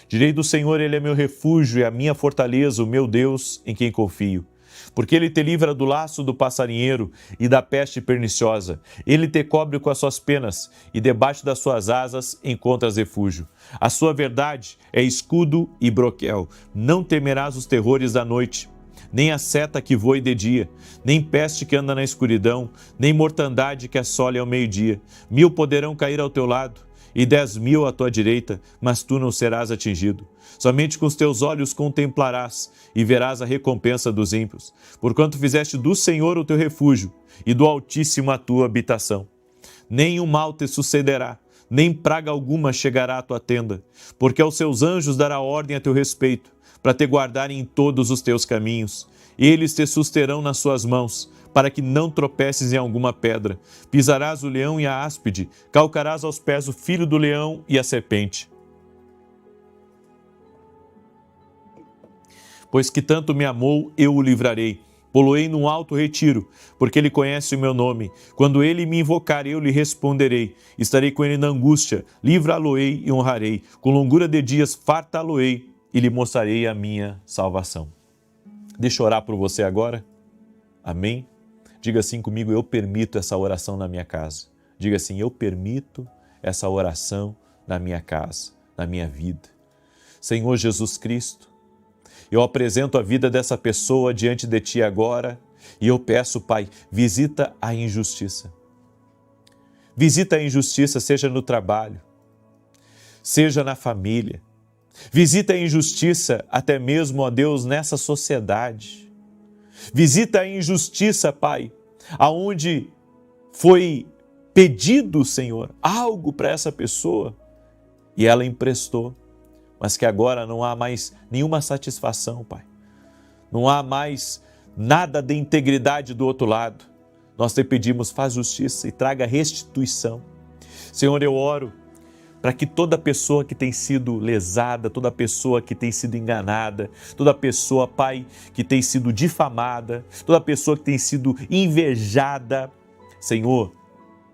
Direi do Senhor, ele é meu refúgio e a minha fortaleza, o meu Deus, em quem confio. Porque ele te livra do laço do passarinheiro e da peste perniciosa. Ele te cobre com as suas penas e debaixo das suas asas encontras refúgio. A sua verdade é escudo e broquel. Não temerás os terrores da noite, nem a seta que voe de dia, nem peste que anda na escuridão, nem mortandade que assole ao meio-dia. 1000 poderão cair ao teu lado e 10.000 à tua direita, mas tu não serás atingido. Somente com os teus olhos contemplarás e verás a recompensa dos ímpios, porquanto fizeste do Senhor o teu refúgio e do Altíssimo a tua habitação. Nenhum mal te sucederá, nem praga alguma chegará à tua tenda, porque aos seus anjos dará ordem a teu respeito, para te guardarem em todos os teus caminhos. Eles te susterão nas suas mãos, para que não tropeces em alguma pedra. Pisarás o leão e a áspide, calcarás aos pés o filho do leão e a serpente. Pois que tanto me amou, eu o livrarei. Poloei num alto retiro, porque ele conhece o meu nome. Quando ele me invocar, eu lhe responderei. Estarei com ele na angústia, livrá-lo-ei e honrarei. Com longura de dias, fartá-lo-ei e lhe mostrarei a minha salvação. Deixa eu orar por você agora. Amém? Diga assim comigo, eu permito essa oração na minha casa. Diga assim, eu permito essa oração na minha casa, na minha vida. Senhor Jesus Cristo, eu apresento a vida dessa pessoa diante de Ti agora e eu peço, Pai, visita a injustiça. Visita a injustiça, seja no trabalho, seja na família. Visita a injustiça até mesmo, ó Deus, nessa sociedade. Visita a injustiça, Pai, aonde foi pedido, Senhor, algo para essa pessoa e ela emprestou. Mas que agora não há mais nenhuma satisfação, Pai. Não há mais nada de integridade do outro lado. Nós te pedimos, faz justiça e traga restituição. Senhor, eu oro para que toda pessoa que tem sido lesada, toda pessoa que tem sido enganada, toda pessoa, Pai, que tem sido difamada, toda pessoa que tem sido invejada, Senhor,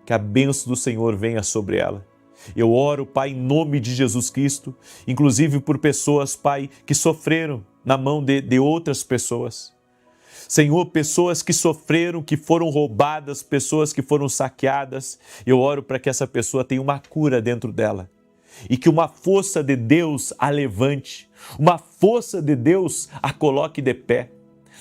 que a bênção do Senhor venha sobre ela. Eu oro, Pai, em nome de Jesus Cristo, inclusive por pessoas, Pai, que sofreram na mão de outras pessoas. Senhor, pessoas que sofreram, que foram roubadas, pessoas que foram saqueadas, eu oro para que essa pessoa tenha uma cura dentro dela e que uma força de Deus a levante, uma força de Deus a coloque de pé.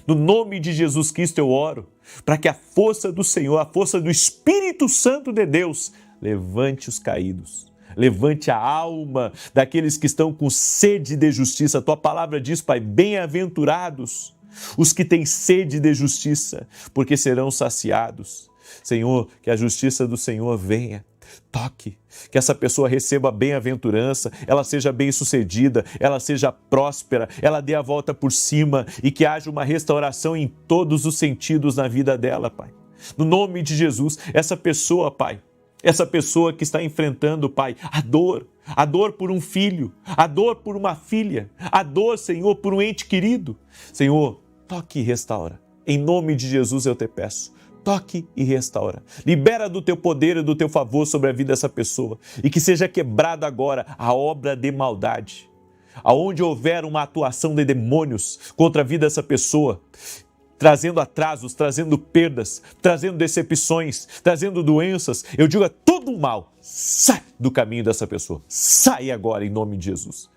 No nome de Jesus Cristo eu oro para que a força do Senhor, a força do Espírito Santo de Deus, levante os caídos, levante a alma daqueles que estão com sede de justiça. A Tua palavra diz, Pai, bem-aventurados os que têm sede de justiça, porque serão saciados. Senhor, que a justiça do Senhor venha, toque, que essa pessoa receba bem-aventurança, ela seja bem-sucedida, ela seja próspera, ela dê a volta por cima e que haja uma restauração em todos os sentidos na vida dela, Pai. No nome de Jesus, essa pessoa, Pai, essa pessoa que está enfrentando, Pai, a dor por um filho, a dor por uma filha, a dor, Senhor, por um ente querido. Senhor, toque e restaura. Em nome de Jesus eu te peço, toque e restaura. Libera do Teu poder e do Teu favor sobre a vida dessa pessoa e que seja quebrada agora a obra de maldade. Aonde houver uma atuação de demônios contra a vida dessa pessoa, trazendo atrasos, trazendo perdas, trazendo decepções, trazendo doenças, eu digo a todo o mal, sai do caminho dessa pessoa, sai agora em nome de Jesus.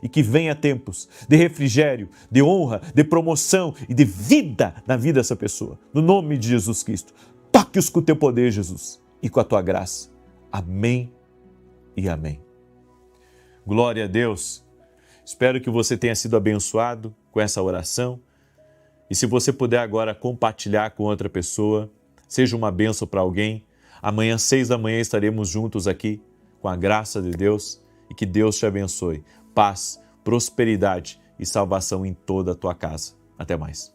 E que venha tempos de refrigério, de honra, de promoção e de vida na vida dessa pessoa. No nome de Jesus Cristo, toque-os com o Teu poder, Jesus, e com a Tua graça. Amém e amém. Glória a Deus. Espero que você tenha sido abençoado com essa oração. E se você puder agora compartilhar com outra pessoa, seja uma bênção para alguém. Amanhã, 6 da manhã, estaremos juntos aqui com a graça de Deus e que Deus te abençoe. Paz, prosperidade e salvação em toda a tua casa. Até mais.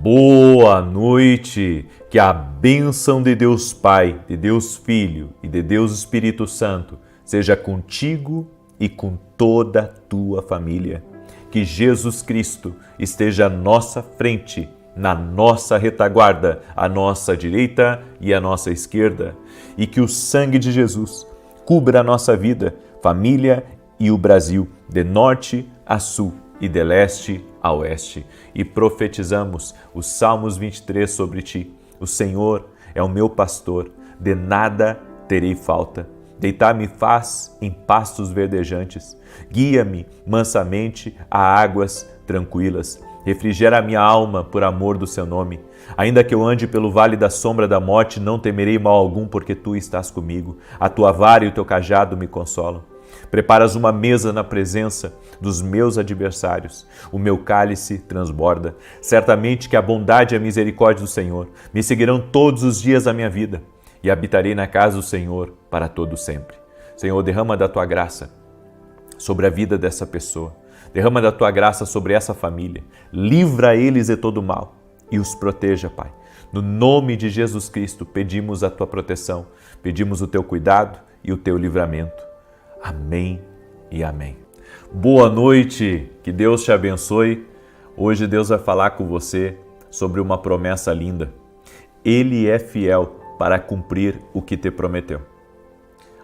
Boa noite! Que a bênção de Deus Pai, de Deus Filho e de Deus Espírito Santo seja contigo e com toda a tua família. Que Jesus Cristo esteja à nossa frente, na nossa retaguarda, à nossa direita e à nossa esquerda. E que o sangue de Jesus cubra a nossa vida, família e o Brasil, de norte a sul e de leste a oeste. E profetizamos os Salmos 23 sobre ti. O Senhor é o meu pastor, de nada terei falta. Deitar-me faz em pastos verdejantes. Guia-me mansamente a águas tranquilas. Refrigera a minha alma por amor do seu nome. Ainda que eu ande pelo vale da sombra da morte, não temerei mal algum, porque tu estás comigo. A tua vara e o teu cajado me consolam. Preparas uma mesa na presença dos meus adversários. O meu cálice transborda. Certamente que a bondade e a misericórdia do Senhor me seguirão todos os dias da minha vida, e habitarei na casa do Senhor para todo sempre. Senhor, derrama da Tua graça sobre a vida dessa pessoa. Derrama da Tua graça sobre essa família. Livra eles de todo mal e os proteja, Pai. No nome de Jesus Cristo, pedimos a Tua proteção, pedimos o Teu cuidado e o Teu livramento. Amém e amém. Boa noite, que Deus te abençoe. Hoje Deus vai falar com você sobre uma promessa linda. Ele é fiel para cumprir o que te prometeu.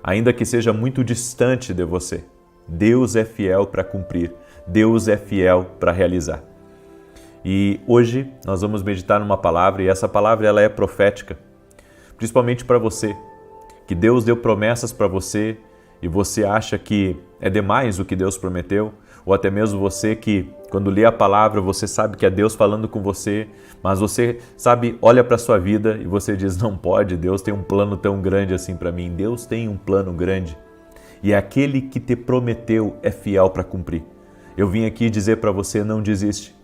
Ainda que seja muito distante de você, Deus é fiel para cumprir, Deus é fiel para realizar. E hoje nós vamos meditar numa palavra, e essa palavra ela é profética, principalmente para você, que Deus deu promessas para você e você acha que é demais o que Deus prometeu, ou até mesmo você que, quando lê a palavra, você sabe que é Deus falando com você, mas você sabe, olha para a sua vida e você diz, não pode, Deus tem um plano tão grande assim para mim. Deus tem um plano grande e aquele que te prometeu é fiel para cumprir. Eu vim aqui dizer para você, não desiste.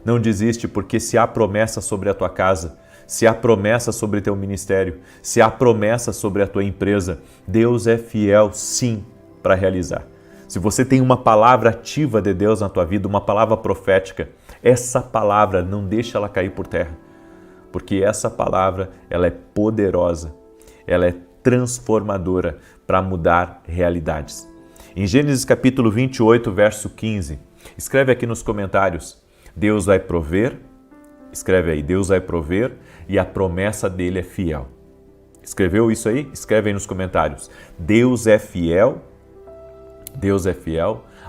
Não desiste, porque se há promessa sobre a tua casa, se há promessa sobre teu ministério, se há promessa sobre a tua empresa, Deus é fiel sim para realizar. Se você tem uma palavra ativa de Deus na tua vida, uma palavra profética, essa palavra não deixa ela cair por terra, porque essa palavra ela é poderosa, ela é transformadora para mudar realidades. Em Gênesis capítulo 28, verso 15, escreve aqui nos comentários, Deus vai prover, escreve aí, Deus vai prover e a promessa dele é fiel. Escreveu isso aí? Escreve aí nos comentários. Deus é fiel,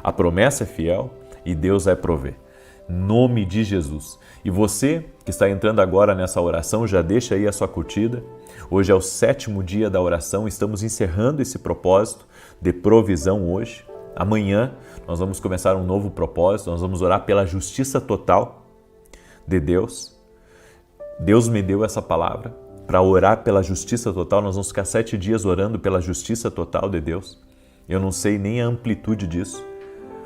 a promessa é fiel e Deus vai prover. Nome de Jesus. E você que está entrando agora nessa oração, já deixa aí a sua curtida. Hoje é o 7º dia da oração, estamos encerrando esse propósito de provisão hoje. Amanhã nós vamos começar um novo propósito, nós vamos orar pela justiça total de Deus. Deus me deu essa palavra para orar pela justiça total, nós vamos ficar 7 dias orando pela justiça total de Deus. Eu não sei nem a amplitude disso,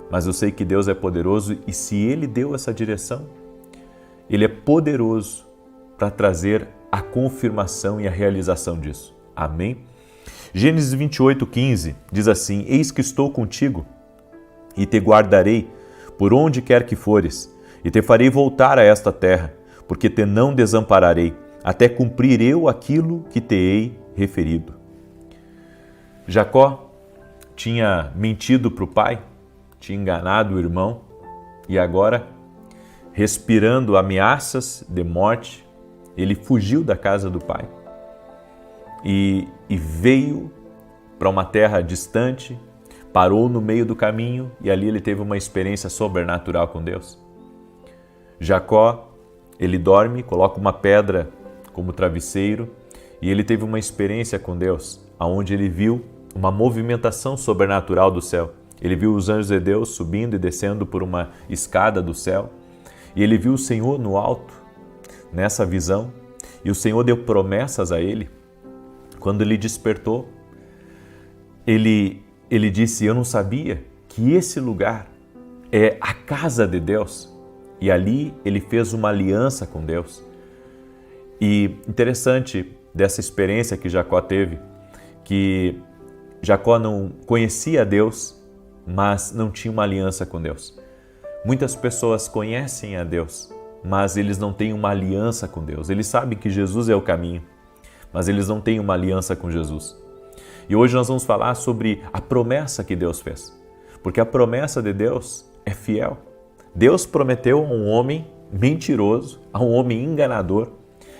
mas eu sei que Deus é poderoso e se Ele deu essa direção, Ele é poderoso para trazer a confirmação e a realização disso. Amém? Gênesis 28:15 diz assim, eis que estou contigo e te guardarei por onde quer que fores e te farei voltar a esta terra, porque te não desampararei, até cumprir eu aquilo que te hei referido. Jacó tinha mentido para o pai, tinha enganado o irmão e agora, respirando ameaças de morte, ele fugiu da casa do pai e veio para uma terra distante, parou no meio do caminho e ali ele teve uma experiência sobrenatural com Deus. Jacó, ele dorme, coloca uma pedra como travesseiro e ele teve uma experiência com Deus, onde ele viu uma movimentação sobrenatural do céu. Ele viu os anjos de Deus subindo e descendo por uma escada do céu. E ele viu o Senhor no alto, nessa visão. E o Senhor deu promessas a ele. Quando ele despertou, ele disse, eu não sabia que esse lugar é a casa de Deus. E ali ele fez uma aliança com Deus. E interessante dessa experiência que Jacó teve, que Jacó não conhecia Deus, mas não tinha uma aliança com Deus. Muitas pessoas conhecem a Deus, mas eles não têm uma aliança com Deus. Eles sabem que Jesus é o caminho, mas eles não têm uma aliança com Jesus. E hoje nós vamos falar sobre a promessa que Deus fez, porque a promessa de Deus é fiel. Deus prometeu a um homem mentiroso, a um homem enganador.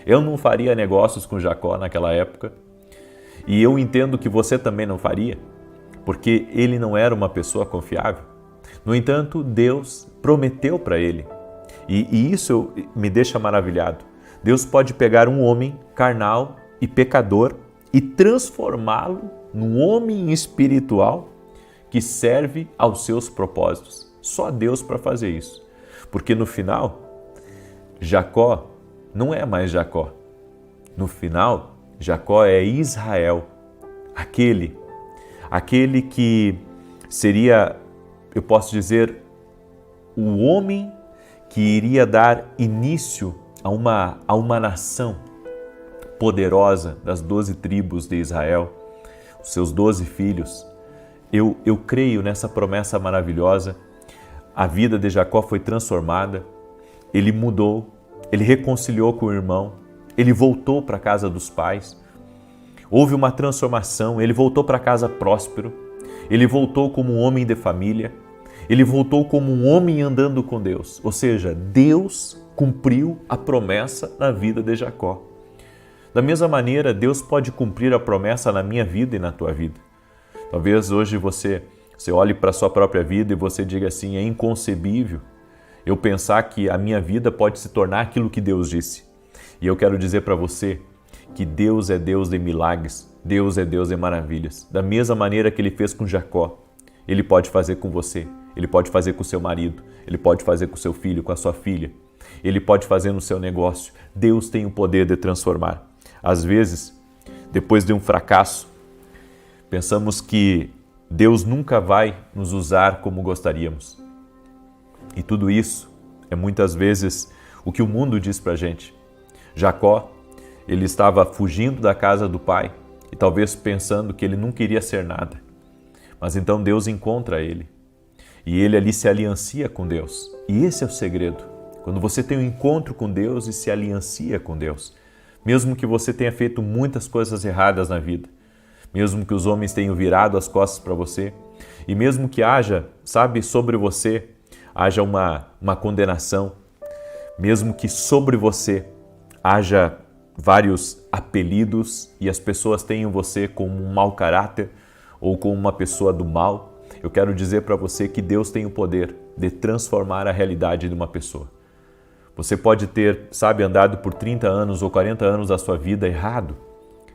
Eu não faria negócios com Jacó naquela época, e eu entendo que você também não faria, porque ele não era uma pessoa confiável. No entanto, Deus prometeu para ele, e isso me deixa maravilhado. Deus pode pegar um homem carnal e pecador e transformá-lo num homem espiritual que serve aos seus propósitos. Só Deus para fazer isso, porque no final, Jacó não é mais Jacó. No final, Jacó é Israel, aquele que seria, eu posso dizer, o homem que iria dar início a uma nação poderosa das 12 tribos de Israel, os seus 12 filhos. Eu creio nessa promessa maravilhosa. A vida de Jacó foi transformada, ele mudou, ele reconciliou com o irmão, ele voltou para a casa dos pais, houve uma transformação, ele voltou para casa próspero, ele voltou como um homem de família, Ele voltou como um homem andando com Deus, ou seja, Deus cumpriu a promessa na vida de Jacó. Da mesma maneira, Deus pode cumprir a promessa na minha vida e na tua vida. Talvez hoje você olhe para a sua própria vida e você diga assim, é inconcebível eu pensar que a minha vida pode se tornar aquilo que Deus disse. E eu quero dizer para você que Deus é Deus de milagres, Deus é Deus de maravilhas. Da mesma maneira que Ele fez com Jacó, Ele pode fazer com você, Ele pode fazer com o seu marido, Ele pode fazer com o seu filho, com a sua filha, Ele pode fazer no seu negócio. Deus tem o poder de transformar. Às vezes, depois de um fracasso, pensamos que Deus nunca vai nos usar como gostaríamos. E tudo isso é muitas vezes o que o mundo diz para a gente. Jacó, ele estava fugindo da casa do pai e talvez pensando que ele não queria ser nada. Mas então Deus encontra ele e ele ali se aliancia com Deus. E esse é o segredo. Quando você tem um encontro com Deus e se aliancia com Deus, mesmo que você tenha feito muitas coisas erradas na vida, mesmo que os homens tenham virado as costas para você, e mesmo que haja, sobre você, haja uma condenação, mesmo que sobre você haja vários apelidos e as pessoas tenham você como um mau caráter ou como uma pessoa do mal, eu quero dizer para você que Deus tem o poder de transformar a realidade de uma pessoa. Você pode ter, andado por 30 anos ou 40 anos da sua vida errado,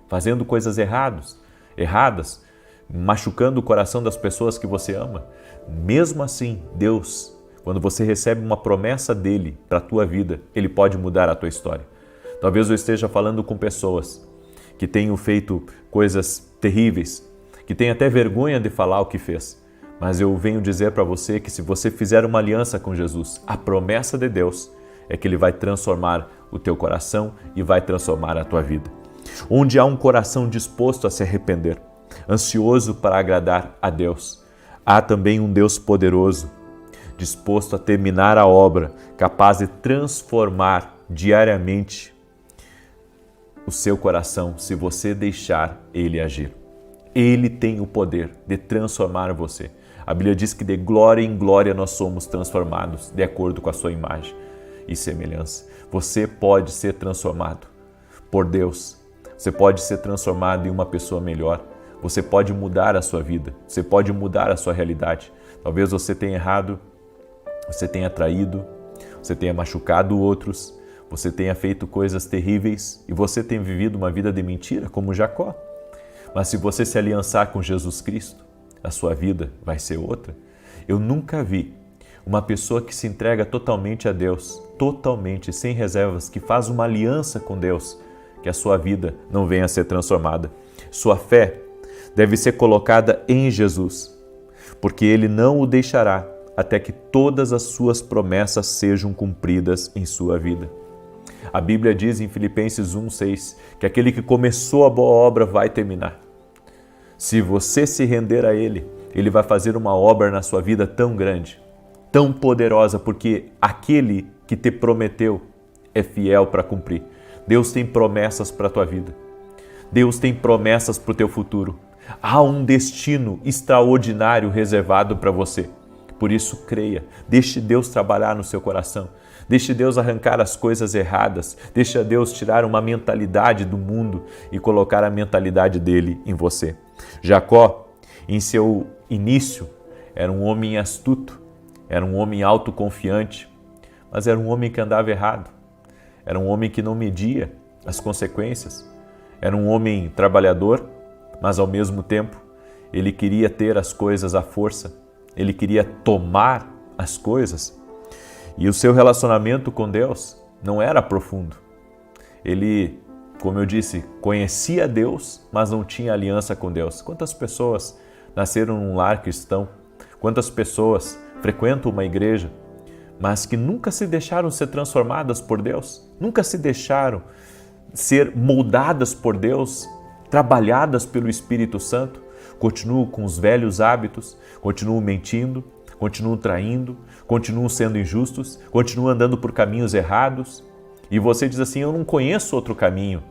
fazendo coisas erradas, machucando o coração das pessoas que você ama. Mesmo assim, Deus, quando você recebe uma promessa dele para a tua vida, ele pode mudar a tua história. Talvez eu esteja falando com pessoas que tenham feito coisas terríveis, que têm até vergonha de falar o que fez. Mas eu venho dizer para você que se você fizer uma aliança com Jesus, a promessa de Deus é que Ele vai transformar o teu coração e vai transformar a tua vida. Onde há um coração disposto a se arrepender, ansioso para agradar a Deus, há também um Deus poderoso, disposto a terminar a obra, capaz de transformar diariamente o seu coração, se você deixar Ele agir. Ele tem o poder de transformar você. A Bíblia diz que de glória em glória nós somos transformados, de acordo com a sua imagem e semelhança. Você pode ser transformado por Deus. Você pode ser transformado em uma pessoa melhor. Você pode mudar a sua vida. Você pode mudar a sua realidade. Talvez você tenha errado, você tenha traído, você tenha machucado outros, você tenha feito coisas terríveis e você tenha vivido uma vida de mentira, como Jacó. Mas se você se aliançar com Jesus Cristo, a sua vida vai ser outra. Eu nunca vi uma pessoa que se entrega totalmente a Deus, totalmente, sem reservas, que faz uma aliança com Deus, que a sua vida não venha a ser transformada. Sua fé deve ser colocada em Jesus, porque Ele não o deixará até que todas as suas promessas sejam cumpridas em sua vida. A Bíblia diz em Filipenses 1:6 que aquele que começou a boa obra vai terminar. Se você se render a Ele, Ele vai fazer uma obra na sua vida tão grande, tão poderosa, porque aquele que te prometeu é fiel para cumprir. Deus tem promessas para a tua vida. Deus tem promessas para o teu futuro. Há um destino extraordinário reservado para você. Por isso, creia. Deixe Deus trabalhar no seu coração. Deixe Deus arrancar as coisas erradas. Deixe Deus tirar uma mentalidade do mundo e colocar a mentalidade dele em você. Jacó, em seu início, era um homem astuto, era um homem autoconfiante, mas era um homem que andava errado. Era um homem que não media as consequências. Era um homem trabalhador, mas ao mesmo tempo ele queria ter as coisas à força. Ele queria tomar as coisas. E o seu relacionamento com Deus não era profundo. Ele, como eu disse, conhecia Deus, mas não tinha aliança com Deus. Quantas pessoas nasceram num lar cristão? Quantas pessoas frequentam uma igreja, mas que nunca se deixaram ser transformadas por Deus? Nunca se deixaram ser moldadas por Deus, trabalhadas pelo Espírito Santo? Continuam com os velhos hábitos, continuam mentindo, continuam traindo, continuam sendo injustos, continuam andando por caminhos errados. E você diz assim, eu não conheço outro caminho,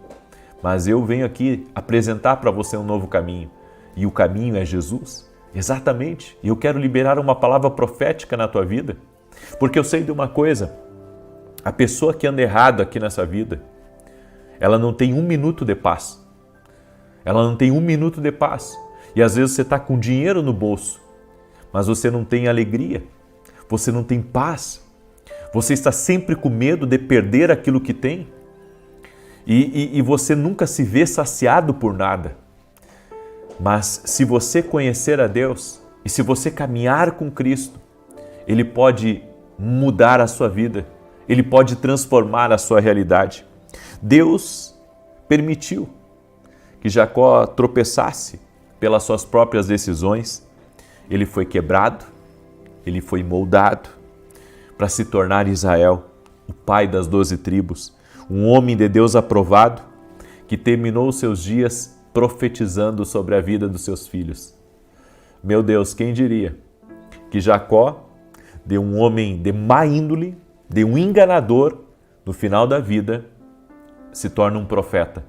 mas eu venho aqui apresentar para você um novo caminho. E o caminho é Jesus. Exatamente. E eu quero liberar uma palavra profética na tua vida, porque eu sei de uma coisa, a pessoa que anda errado aqui nessa vida, ela não tem um minuto de paz. Ela não tem um minuto de paz. E às vezes você está com dinheiro no bolso, mas você não tem alegria, você não tem paz, você está sempre com medo de perder aquilo que tem e você nunca se vê saciado por nada. Mas se você conhecer a Deus e se você caminhar com Cristo, Ele pode mudar a sua vida, Ele pode transformar a sua realidade. Deus permitiu que Jacó tropeçasse pelas suas próprias decisões. Ele foi quebrado, ele foi moldado para se tornar Israel, o pai das 12 tribos, um homem de Deus aprovado que terminou os seus dias profetizando sobre a vida dos seus filhos. Meu Deus, quem diria que Jacó, de um homem de má índole, de um enganador, no final da vida, se torna um profeta,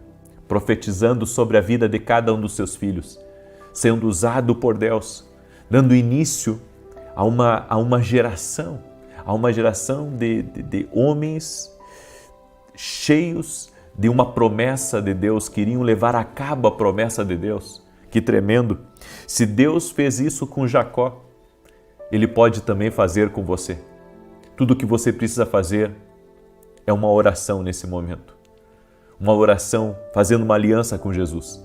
profetizando sobre a vida de cada um dos seus filhos, sendo usado por Deus, dando início a uma geração de homens cheios de uma promessa de Deus, que iriam levar a cabo a promessa de Deus. Que tremendo! Se Deus fez isso com Jacó, Ele pode também fazer com você. Tudo o que você precisa fazer é uma oração nesse momento. Uma oração fazendo uma aliança com Jesus.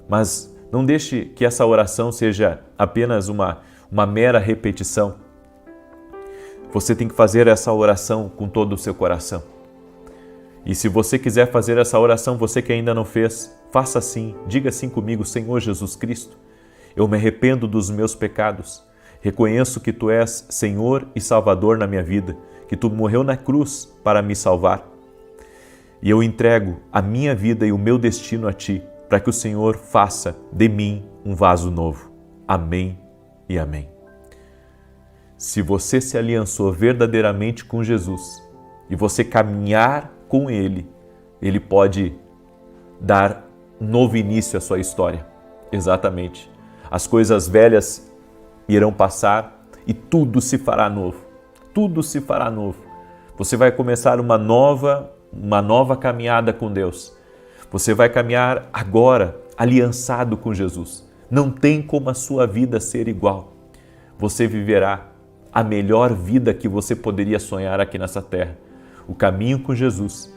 Mas não deixe que essa oração seja apenas uma mera repetição. Você tem que fazer essa oração com todo o seu coração. E se você quiser fazer essa oração, você que ainda não fez, faça assim, diga assim comigo: Senhor Jesus Cristo, eu me arrependo dos meus pecados, reconheço que Tu és Senhor e Salvador na minha vida, que Tu morreu na cruz para me salvar. E eu entrego a minha vida e o meu destino a Ti, para que o Senhor faça de mim um vaso novo. Amém e amém. Se você se aliançou verdadeiramente com Jesus e você caminhar com Ele, Ele pode dar um novo início à sua história. Exatamente. As coisas velhas irão passar e tudo se fará novo. Tudo se fará novo. Você vai começar uma nova caminhada com Deus. Você vai caminhar agora aliançado com Jesus. Não tem como a sua vida ser igual. Você viverá a melhor vida que você poderia sonhar aqui nessa terra. O caminho com Jesus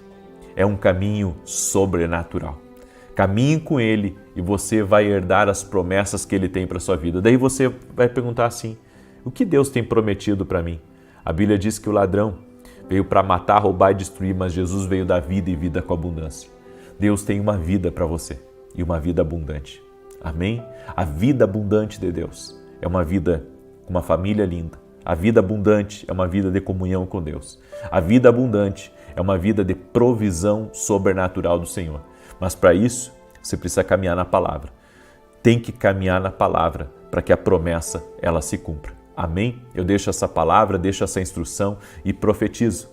é um caminho sobrenatural. Caminhe com Ele e você vai herdar as promessas que Ele tem para a sua vida. Daí você vai perguntar assim: o que Deus tem prometido para mim? A Bíblia diz que o ladrão veio para matar, roubar e destruir, mas Jesus veio dar vida e vida com abundância. Deus tem uma vida para você e uma vida abundante. Amém? A vida abundante de Deus é uma vida com uma família linda. A vida abundante é uma vida de comunhão com Deus. A vida abundante é uma vida de provisão sobrenatural do Senhor. Mas para isso, você precisa caminhar na palavra. Tem que caminhar na palavra para que a promessa ela se cumpra. Amém? Eu deixo essa palavra, deixo essa instrução e profetizo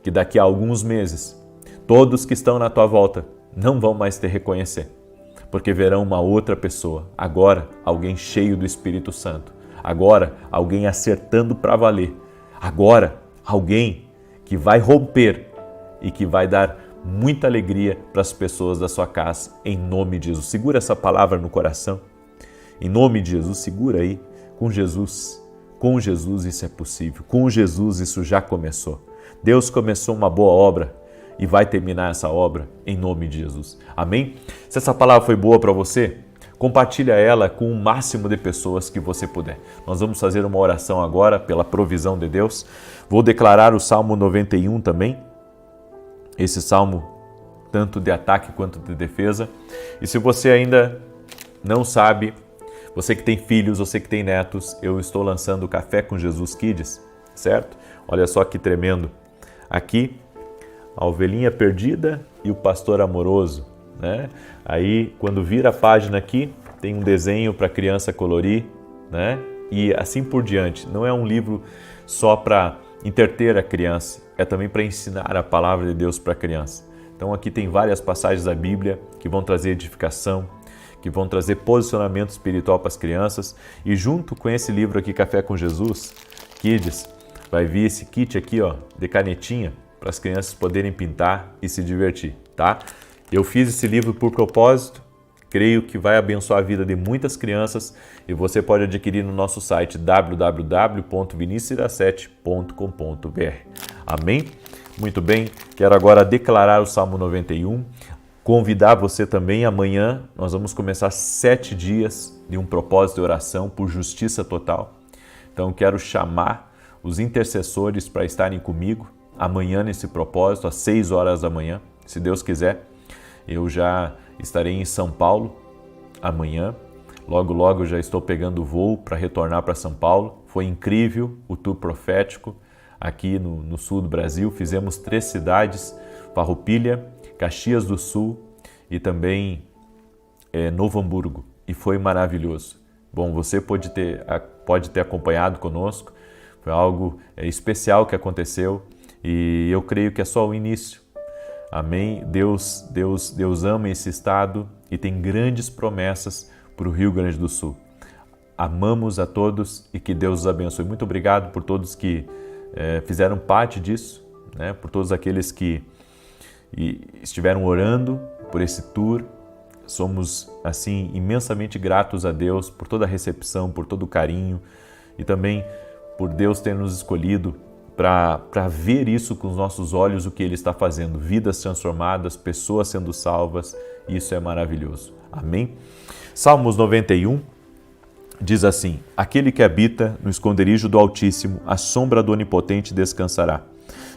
que daqui a alguns meses, todos que estão na tua volta não vão mais te reconhecer, porque verão uma outra pessoa. Agora, alguém cheio do Espírito Santo. Agora, alguém acertando para valer. Agora, alguém que vai romper e que vai dar muita alegria para as pessoas da sua casa, em nome de Jesus. Segura essa palavra no coração. Em nome de Jesus, segura aí. Com Jesus isso é possível. Com Jesus isso já começou. Deus começou uma boa obra e vai terminar essa obra em nome de Jesus. Amém? Se essa palavra foi boa para você, compartilha ela com o máximo de pessoas que você puder. Nós vamos fazer uma oração agora pela provisão de Deus. Vou declarar o Salmo 91 também. Esse salmo tanto de ataque quanto de defesa. E se você ainda não sabe, você que tem filhos, você que tem netos, eu estou lançando o Café com Jesus Kids, certo? Olha só que tremendo. Aqui, a ovelhinha perdida e o pastor amoroso, né? Aí, quando vira a página aqui, tem um desenho para a criança colorir, né? E assim por diante. Não é um livro só para entreter a criança, é também para ensinar a palavra de Deus para a criança. Então aqui tem várias passagens da Bíblia que vão trazer edificação, que vão trazer posicionamento espiritual para as crianças. E junto com esse livro aqui, Café com Jesus Kids, vai vir esse kit aqui, ó, de canetinha, para as crianças poderem pintar e se divertir, tá? Eu fiz esse livro por propósito, creio que vai abençoar a vida de muitas crianças e você pode adquirir no nosso site www.vinicius17.com.br. Amém? Muito bem, quero agora declarar o Salmo 91, convidar você também, amanhã nós vamos começar 7 dias de um propósito de oração por justiça total. Então quero chamar os intercessores para estarem comigo amanhã nesse propósito, às 6 horas da manhã, se Deus quiser. Eu já estarei em São Paulo amanhã, logo eu já estou pegando voo para retornar para São Paulo. Foi incrível o tour profético aqui no sul do Brasil, fizemos 3 cidades, Farroupilha, Caxias do Sul e também Novo Hamburgo, e foi maravilhoso. Bom, você pode ter acompanhado conosco, foi algo especial que aconteceu e eu creio que é só o início. Amém? Deus ama esse estado e tem grandes promessas para o Rio Grande do Sul. Amamos a todos e que Deus os abençoe. Muito obrigado por todos que fizeram parte disso, né? Por todos aqueles que estiveram orando por esse tour. Somos, assim, imensamente gratos a Deus por toda a recepção, por todo o carinho e também por Deus ter nos escolhido para ver isso com os nossos olhos, o que Ele está fazendo. Vidas transformadas, pessoas sendo salvas, isso é maravilhoso. Amém? Salmos 91 diz assim: aquele que habita no esconderijo do Altíssimo, a sombra do Onipotente descansará.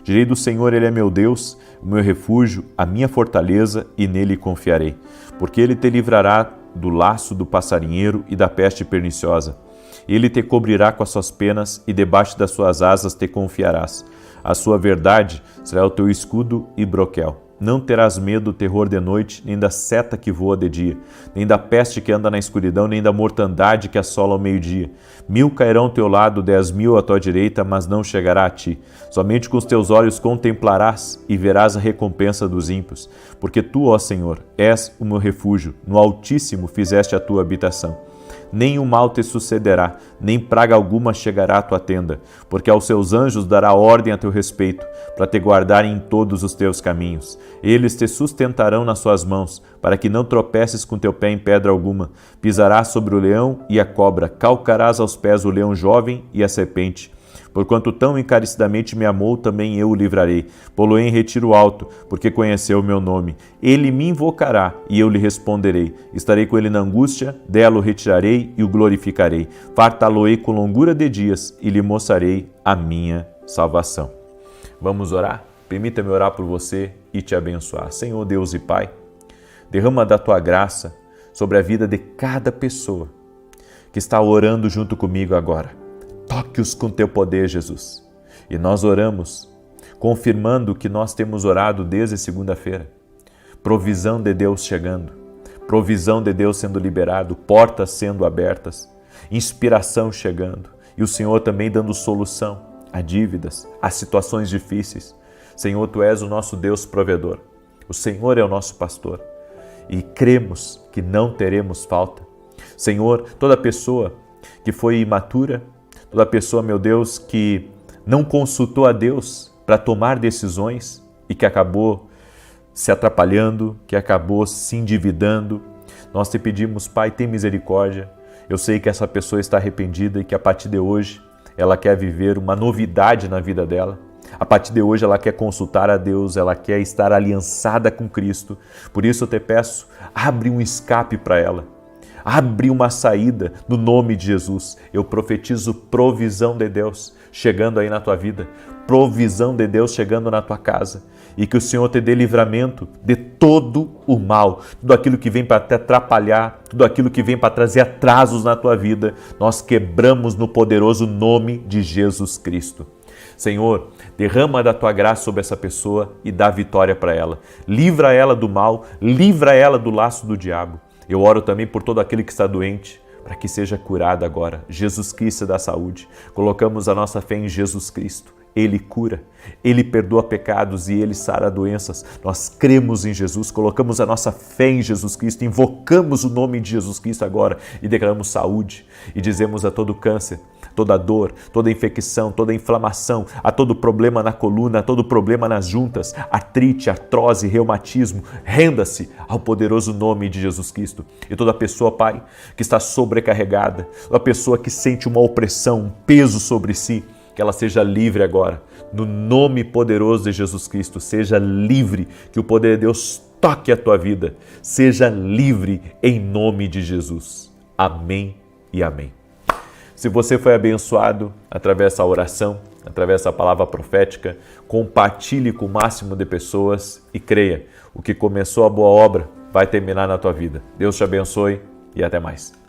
Direi do Senhor, Ele é meu Deus, o meu refúgio, a minha fortaleza, e nele confiarei. Porque Ele te livrará do laço do passarinheiro e da peste perniciosa. Ele te cobrirá com as suas penas e debaixo das suas asas te confiarás. A sua verdade será o teu escudo e broquel. Não terás medo do terror de noite, nem da seta que voa de dia, nem da peste que anda na escuridão, nem da mortandade que assola ao meio-dia. 1000 cairão ao teu lado, 10.000 à tua direita, mas não chegará a ti. Somente com os teus olhos contemplarás e verás a recompensa dos ímpios. Porque tu, ó Senhor, és o meu refúgio, no Altíssimo fizeste a tua habitação. Nenhum mal te sucederá, nem praga alguma chegará à tua tenda, porque aos seus anjos dará ordem a teu respeito, para te guardarem em todos os teus caminhos. Eles te sustentarão nas suas mãos, para que não tropeces com teu pé em pedra alguma. Pisarás sobre o leão e a cobra, calcarás aos pés o leão jovem e a serpente. Porquanto tão encarecidamente me amou, também eu o livrarei. Pô-lo-ei em retiro alto, porque conheceu o meu nome. Ele me invocará, e eu lhe responderei. Estarei com ele na angústia, dela o retirarei e o glorificarei. Fartá-lo-ei com longura de dias, e lhe mostrarei a minha salvação. Vamos orar? Permita-me orar por você e te abençoar. Senhor Deus e Pai, derrama da Tua graça sobre a vida de cada pessoa que está orando junto comigo agora. Toque-os com Teu poder, Jesus. E nós oramos, confirmando que nós temos orado desde segunda-feira. Provisão de Deus chegando, provisão de Deus sendo liberado, portas sendo abertas, inspiração chegando. E o Senhor também dando solução a dívidas, a situações difíceis. Senhor, Tu és o nosso Deus provedor. O Senhor é o nosso pastor. E cremos que não teremos falta. Senhor, toda pessoa que foi imatura, toda pessoa, meu Deus, que não consultou a Deus para tomar decisões e que acabou se atrapalhando, que acabou se endividando, nós te pedimos, Pai, tem misericórdia. Eu sei que essa pessoa está arrependida e que a partir de hoje ela quer viver uma novidade na vida dela. A partir de hoje ela quer consultar a Deus, ela quer estar aliançada com Cristo. Por isso eu te peço, abre um escape para ela. Abre uma saída no nome de Jesus. Eu profetizo provisão de Deus chegando aí na tua vida, provisão de Deus chegando na tua casa, e que o Senhor te dê livramento de todo o mal, tudo aquilo que vem para te atrapalhar, tudo aquilo que vem para trazer atrasos na tua vida, nós quebramos no poderoso nome de Jesus Cristo. Senhor, derrama da Tua graça sobre essa pessoa e dá vitória para ela. Livra ela do mal, livra ela do laço do diabo. Eu oro também por todo aquele que está doente, para que seja curado agora. Jesus Cristo da saúde. Colocamos a nossa fé em Jesus Cristo Ele cura, Ele perdoa pecados e Ele sara doenças. Nós cremos em Jesus, colocamos a nossa fé em Jesus Cristo, invocamos o nome de Jesus Cristo agora e declaramos saúde e dizemos a todo câncer, toda dor, toda infecção, toda inflamação, a todo problema na coluna, a todo problema nas juntas, artrite, artrose, reumatismo, renda-se ao poderoso nome de Jesus Cristo. E toda pessoa, Pai, que está sobrecarregada, a pessoa que sente uma opressão, um peso sobre si, que ela seja livre agora, no nome poderoso de Jesus Cristo, seja livre, que o poder de Deus toque a tua vida, seja livre em nome de Jesus. Amém e amém. Se você foi abençoado através dessa oração, através dessa palavra profética, compartilhe com o máximo de pessoas e creia, o que começou a boa obra vai terminar na tua vida. Deus te abençoe e até mais.